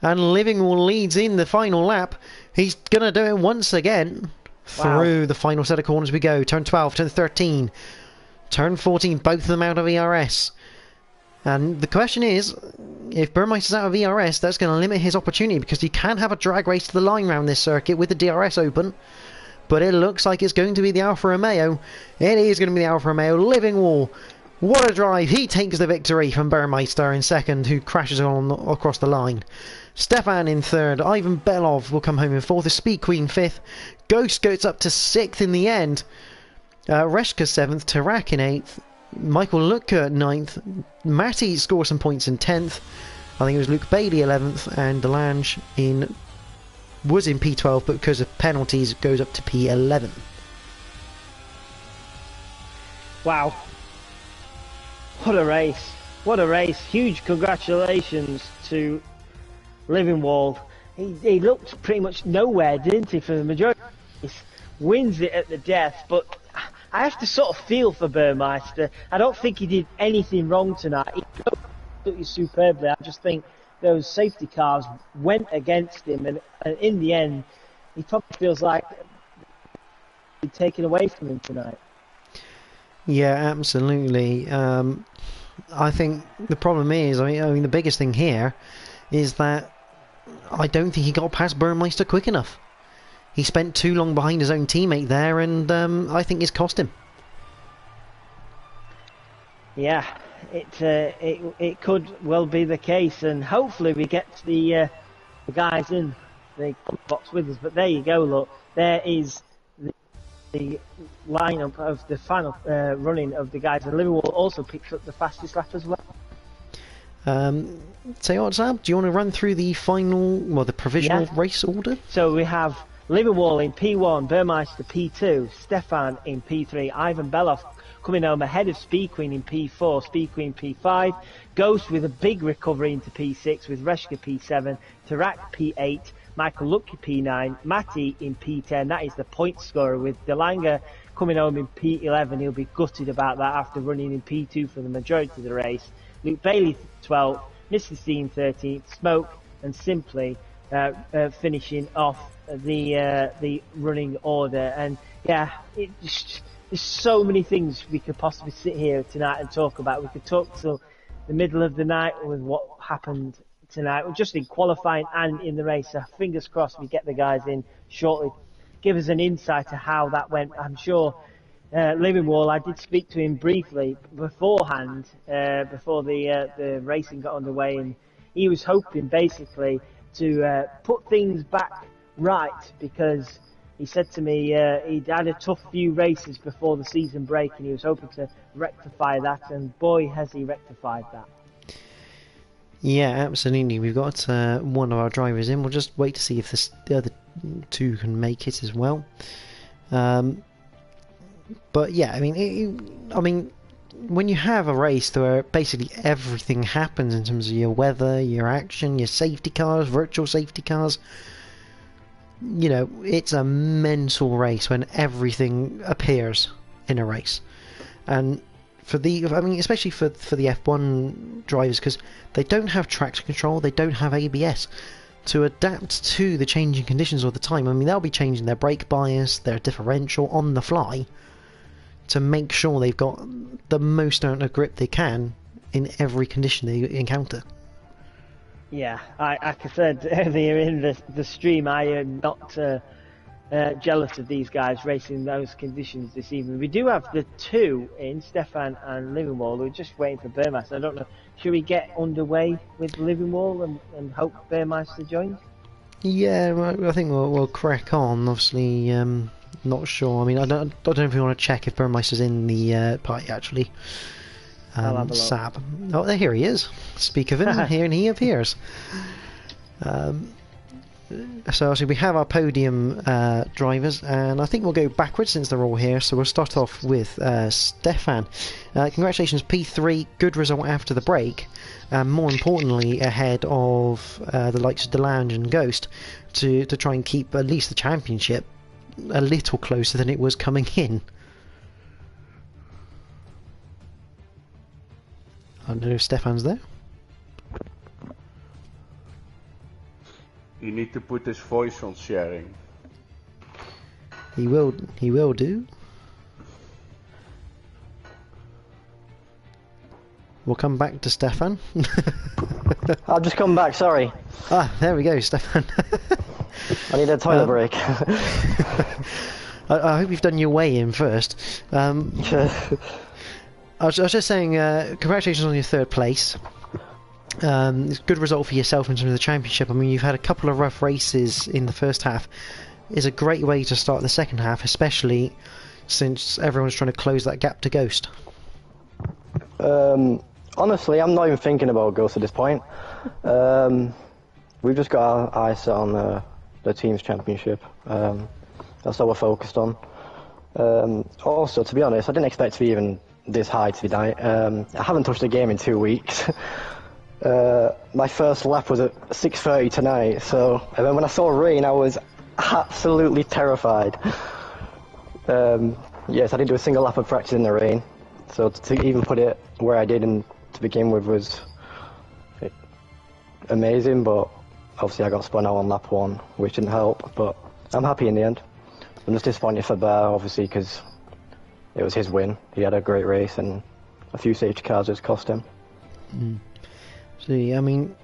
And Livingwall leads in the final lap. He's going to do it once again. Wow. Through the final set of corners we go. Turn 12, turn 13, turn 14, both of them out of ERS. And the question is, if Burmeister's out of ERS, that's going to limit his opportunity, because he can have a drag race to the line round this circuit with the DRS open. But it looks like it's going to be the Alfa Romeo. It is going to be the Alfa Romeo. Livingwall, what a drive. He takes the victory from Burmeister in second, who crashes on across the line. Stefan in third. Ivan Belov will come home in fourth. Speed Queen fifth. Ghost goes up to sixth in the end. Reshka seventh. Tarak in eighth. Michael Lutka ninth. Matty scores some points in 10th. I think it was Luke Bailey 11th, and Delange was in P12, but because of penalties goes up to P11. Wow. What a race. What a race. Huge congratulations to Livingwall. He looked pretty much nowhere, didn't he, for the majority of the race. wins it at the death, but I have to sort of feel for Burmeister. I don't think he did anything wrong tonight. He drove absolutely superbly. I just think those safety cars went against him, and in the end, he probably feels like he's taken away from him tonight. Yeah, absolutely. I think the problem is, I mean, the biggest thing here is that I don't think he got past Burmeister quick enough. He spent too long behind his own teammate there, and I think it's cost him. Yeah, it could well be the case, and hopefully we get the guys in the box with us. But there you go, look, there is the lineup of the final running of the guys, and Liverpool also picks up the fastest lap as well. Say what, Sam? Do you want to run through the final, well, the provisional race order? So we have Liverpool in P1, Burmeister P2, Stefan in P3, Ivan Belov coming home ahead of Speed Queen in P4, Speed Queen P5, Ghost with a big recovery into P6 with Reshka P7, Tarak P8, Michael Lucky P9, Matty in P10, that is the point scorer, with Delanga coming home in P11. He'll be gutted about that after running in P2 for the majority of the race. Luke Bailey 12th, Mr. Steen 13th, Smoke and Simply finishing off the running order. And yeah, there's so many things we could possibly sit here tonight and talk about. We could talk till the middle of the night with what happened tonight, just in qualifying and in the race. So fingers crossed we get the guys in shortly. Give us an insight to how that went. I'm sure Liverpool, I did speak to him briefly beforehand, before the racing got underway, and he was hoping basically to put things back right, because he said to me he'd had a tough few races before the season break, and he was hoping to rectify that, and boy has he rectified that. Yeah, absolutely. We've got one of our drivers in. We'll just wait to see if the other two can make it as well. But yeah, I mean, when you have a race where basically everything happens in terms of your weather, your action, your safety cars, virtual safety cars, you know, it's a mental race when everything appears in a race. And especially for the F1 drivers, because they don't have traction control, they don't have ABS to adapt to the changing conditions all the time. I mean, they'll be changing their brake bias, their differential on the fly to make sure they've got the most amount of grip they can in every condition they encounter. Yeah, like I said earlier in the stream, I am not jealous of these guys racing those conditions this evening. We do have the two in, Stefan and Livermore. We're just waiting for Burmeister. I don't know, should we get underway with Livermore and hope Burmeister joins? Yeah, I think we'll crack on. Obviously, not sure. I mean, I don't know if we want to check if Burmeister's in the party actually. I'll have a look. Sab. Oh, here he is. Speak of him, here and he appears. So we have our podium drivers, and I think we'll go backwards since they're all here. So we'll start off with Stefan. Congratulations, P3, good result after the break, and more importantly ahead of the likes of Delange and Ghost to try and keep at least the championship a little closer than it was coming in. I don't know if Stefan's there. You need to put his voice on sharing. He will do. We'll come back to Stefan. I'll just come back, sorry. Ah, there we go, Stefan. I need a toilet break. I hope you've done your way in first. I was just saying, congratulations on your third place. It's a good result for yourself in terms of the championship. I mean, you've had a couple of rough races in the first half. It's a great way to start the second half, especially since everyone's trying to close that gap to Ghost. Honestly, I'm not even thinking about Ghost at this point. We've just got our eyes on the team's championship. That's all we're focused on. Also, to be honest, I didn't expect to be even this high tonight. I haven't touched the game in 2 weeks. My first lap was at 6:30 tonight, so and then when I saw rain I was absolutely terrified. Yes, I didn't do a single lap of practice in the rain, so to even put it where I did to begin with was amazing, but obviously I got spun out on lap 1, which didn't help, but I'm happy in the end. I'm just disappointed for Bear, obviously, because it was his win. He had a great race, and a few safety cars just cost him. See, I mean,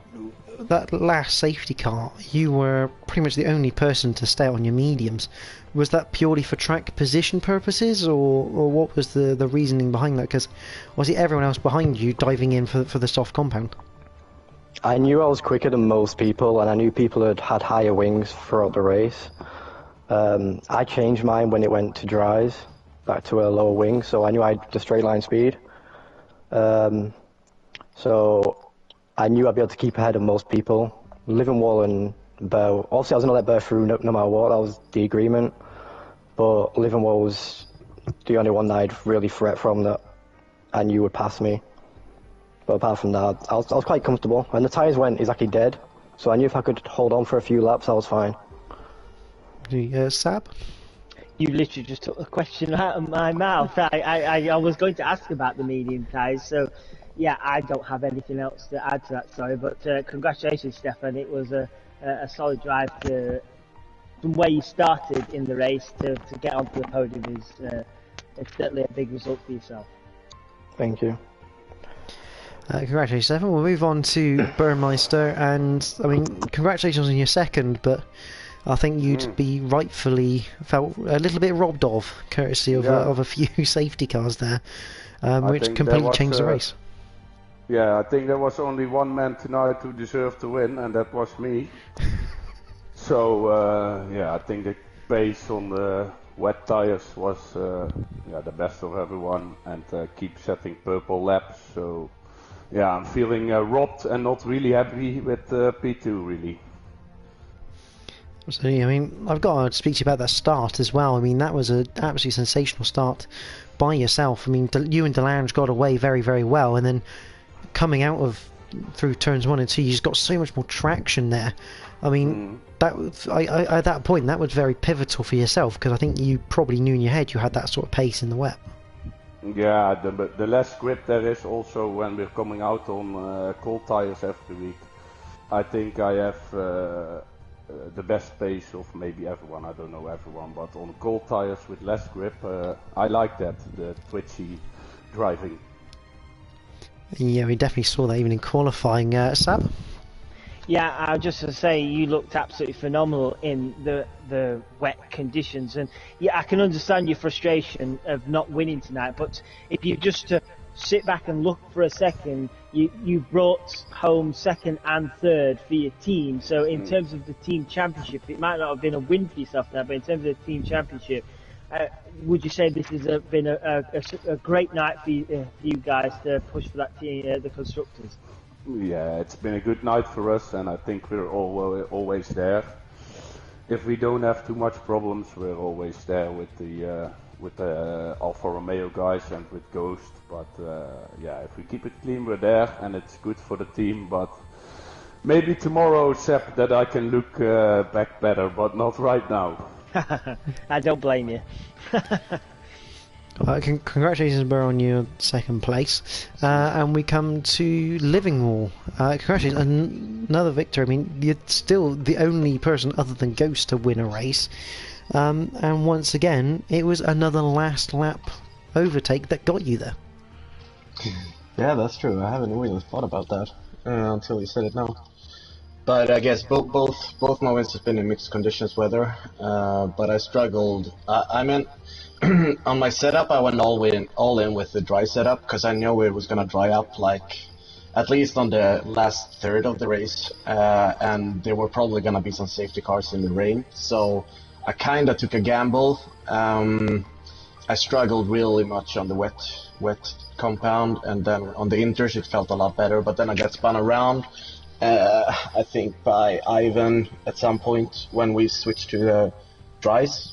that last safety car, you were pretty much the only person to stay on your mediums. Was that purely for track position purposes, or what was the reasoning behind that? Because obviously everyone else behind you diving in for the soft compound. I knew I was quicker than most people, and I knew people had had higher wings throughout the race. I changed mine when it went to dries, back to a lower wing, so I knew I had the straight line speed. So I knew I'd be able to keep ahead of most people. Livenwall and Bow, obviously I was going to let Bow through no matter what, that was the agreement. But Livenwall was the only one that I'd really threat from that I knew would pass me. But apart from that, I was quite comfortable. And the tyres went exactly dead, so I knew if I could hold on for a few laps, I was fine. Sab? You literally just took the question out of my mouth. I was going to ask about the medium tyres, so yeah, I don't have anything else to add to that, sorry. But congratulations, Stefan. It was a solid drive from where you started in the race to get onto the podium is certainly a big result for yourself. Thank you. Congratulations, Stefan. We'll move on to Burmeister, and I mean, congratulations on your second, but I think you'd be rightfully felt a little bit robbed of, courtesy of a few safety cars there, which completely changed the race. Yeah, I think there was only one man tonight who deserved to win, and that was me. So yeah, I think the pace on the wet tires was the best of everyone, and keep setting purple laps. So yeah, I'm feeling robbed and not really happy with P2 really. So, I mean, I've got to speak to you about that start as well. I mean, that was an absolutely sensational start by yourself. I mean, you and Delange got away very, very well, and then coming out of through turns 1 and 2, you just got so much more traction there. I mean, that at that point, that was very pivotal for yourself, because I think you probably knew in your head you had that sort of pace in the wet. Yeah, the less grip there is also when we're coming out on cold tires every week. I think I have the best pace of maybe everyone, I don't know everyone, but on cold tires with less grip, I like that, the twitchy driving. Yeah, we definitely saw that even in qualifying. Sab? Yeah, I was just to say you looked absolutely phenomenal in the wet conditions, and yeah, I can understand your frustration of not winning tonight. But if you just to sit back and look for a second, you brought home second and third for your team. So in terms of the team championship, it might not have been a win for yourself now, but in terms of the team championship, would you say this has been a great night for you guys to push for that team, the constructors? Yeah, it's been a good night for us, and I think we're always there. If we don't have too much problems, we're always there with the Alfa Romeo guys and with Ghost. But yeah, if we keep it clean, we're there, and it's good for the team. But maybe tomorrow, Seb, that I can look back better, but not right now. I don't blame you. Congratulations, Burr, on your second place. And we come to Livingwall. Congratulations, another victor. I mean, you're still the only person other than Ghost to win a race. And once again, it was another last lap overtake that got you there. Yeah, that's true. I haven't really thought about that until you said it now. But I guess both my wins have been in mixed conditions weather. But I struggled. I mean, on my setup, I went all in with the dry setup because I knew it was gonna dry up like at least on the last third of the race, and there were probably gonna be some safety cars in the rain. So I kind of took a gamble. I struggled really much on the wet compound, and then on the inters it felt a lot better. But then I got spun around. I think by Ivan at some point when we switched to the dries,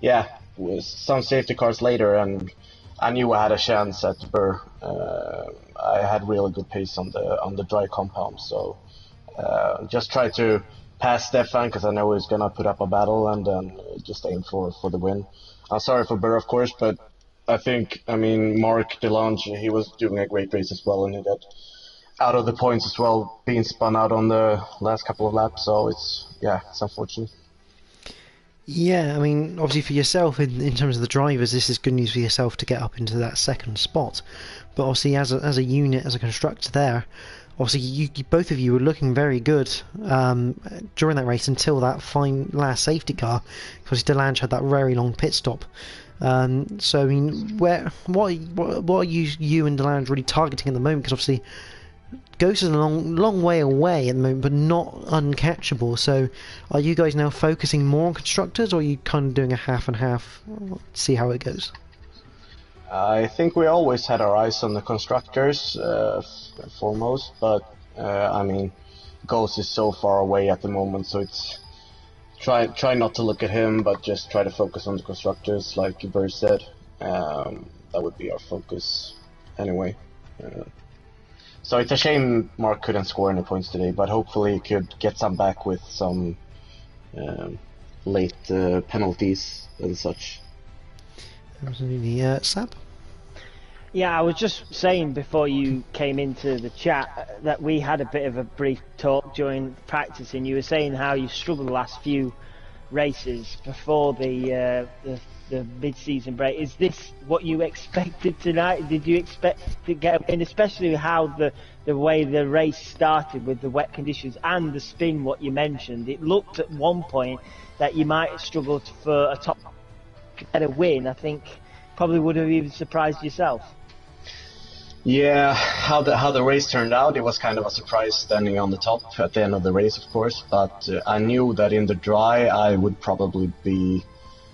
yeah, with some safety cars later, and I knew I had a chance at Burr. I had really good pace on the dry compound, so just try to past Stefan because I know he's gonna put up a battle and then just aim for the win. I'm sorry for Burr, of course, but I think, I mean, Mark Delange, he was doing a great race as well, and he got out of the points as well, being spun out on the last couple of laps, so it's unfortunate. Yeah, I mean, obviously for yourself, in terms of the drivers, this is good news for yourself to get up into that second spot. But obviously, as a unit, as a constructor there, obviously you both of you were looking very good during that race until that last safety car, because Delange had that very long pit stop. So I mean, what are you and Delange really targeting at the moment? Because obviously Ghost is a long way away at the moment, but not uncatchable. So are you guys now focusing more on constructors, or are you kind of doing a half and half? See how it goes. I think we always had our eyes on the constructors foremost, but I mean, Ghost is so far away at the moment, so it's try not to look at him, but just try to focus on the constructors, like Burr said. That would be our focus anyway. So it's a shame Mark couldn't score any points today, but hopefully he could get some back with some late penalties and such. Absolutely. Sab? Yeah, I was just saying before you came into the chat that we had a bit of a brief talk during practice, and you were saying how you struggled the last few races before the mid-season break. Is this what you expected tonight? Did you expect to get a win, especially how the way the race started with the wet conditions and the spin, what you mentioned? It looked at one point that you might struggle for a top better win. I think probably would have even surprised yourself. Yeah, how the race turned out, it was kind of a surprise standing on the top at the end of the race, of course, but I knew that in the dry I would probably be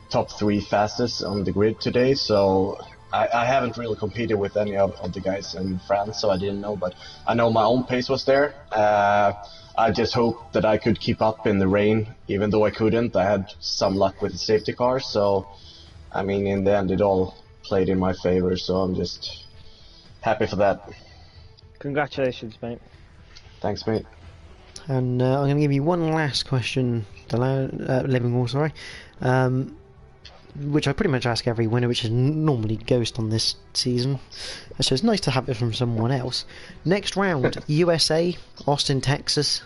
top 3 fastest on the grid today, so I haven't really competed with any of the guys in France, so I didn't know, but I know my own pace was there. I just hoped that I could keep up in the rain, even though I couldn't. I had some luck with the safety car, so I mean, in the end it all played in my favor, so I'm just happy for that. Congratulations, mate. Thanks, mate. And I'm going to give you one last question, Livingwall, sorry, which I pretty much ask every winner, which is normally Ghost on this season. So it's nice to have it from someone else. Next round, USA, Austin, Texas.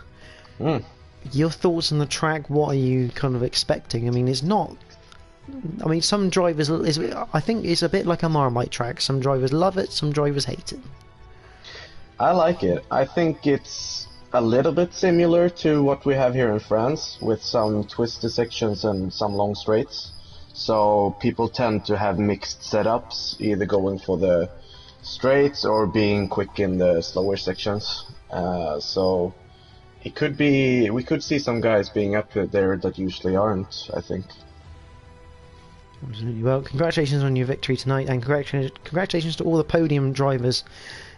Your thoughts on the track? What are you kind of expecting? I mean, it's not... I mean, some drivers, I think it's a bit like a Marmite track. Some drivers love it, some drivers hate it. I like it. I think it's a little bit similar to what we have here in France, with some twisted sections and some long straights. So people tend to have mixed setups, either going for the straights or being quick in the slower sections. So it could be, we could see some guys being up there that usually aren't, I think. Absolutely. Well, congratulations on your victory tonight, and congratulations to all the podium drivers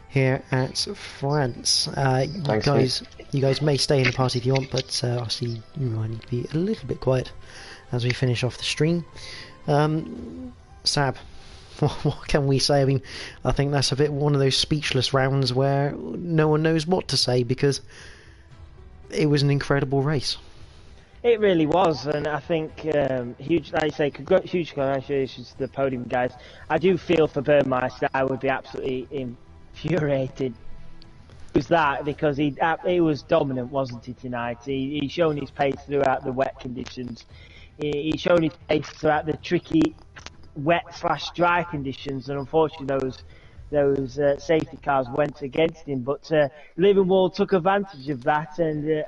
here at France. Thanks, you guys may stay in the party if you want, but obviously you might need to be a little bit quiet as we finish off the stream. Sab, what can we say? I mean, I think that's a bit one of those speechless rounds where no one knows what to say, because it was an incredible race. It really was, and I think huge, like I say, huge congratulations to the podium guys. I do feel for Burmeister. I would be absolutely infuriated. It was that, because he was dominant, wasn't he, tonight? He shown his pace throughout the wet conditions. He shown his pace throughout the tricky wet/dry conditions, and unfortunately those safety cars went against him. But Livingwall took advantage of that, and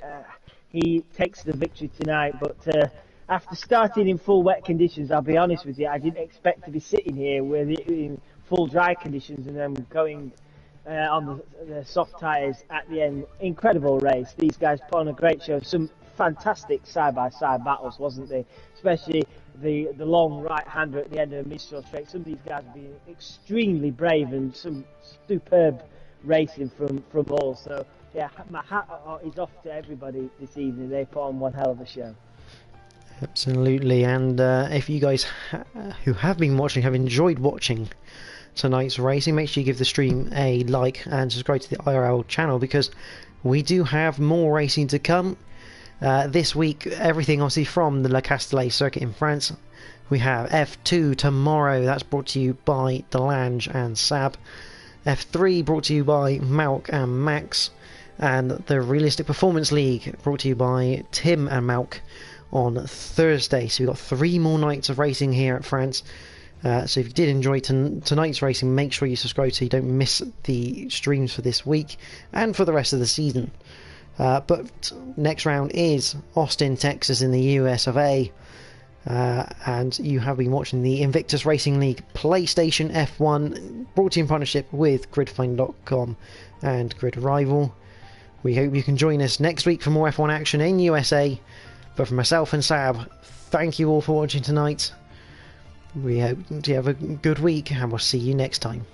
he takes the victory tonight. But after starting in full wet conditions, I'll be honest with you, I didn't expect to be sitting here with it in full dry conditions and then going on the soft tyres at the end. Incredible race. These guys put on a great show. Some fantastic side-by-side battles, wasn't they? Especially the long right-hander at the end of the mid-short straight. Some of these guys have been extremely brave, and some superb racing from all. So yeah, my hat is off to everybody this evening. They put on one hell of a show. Absolutely. And if you guys who have been watching have enjoyed watching tonight's racing, make sure you give the stream a like and subscribe to the IRL channel, because we do have more racing to come. This week, everything obviously from the Le Castellet circuit in France. We have F2 tomorrow, that's brought to you by Delange and Sab. F3 brought to you by Malc and Max. And the Realistic Performance League brought to you by Tim and Malc on Thursday. So we've got 3 more nights of racing here at France. So if you did enjoy tonight's racing, make sure you subscribe so you don't miss the streams for this week and for the rest of the season. But next round is Austin, Texas in the US of A. And you have been watching the Invictus Racing League PlayStation F1, brought to you in partnership with gridfind.com and Grid Rival. We hope you can join us next week for more F1 action in USA. But for myself and Sab, thank you all for watching tonight. We hope you have a good week, and we'll see you next time.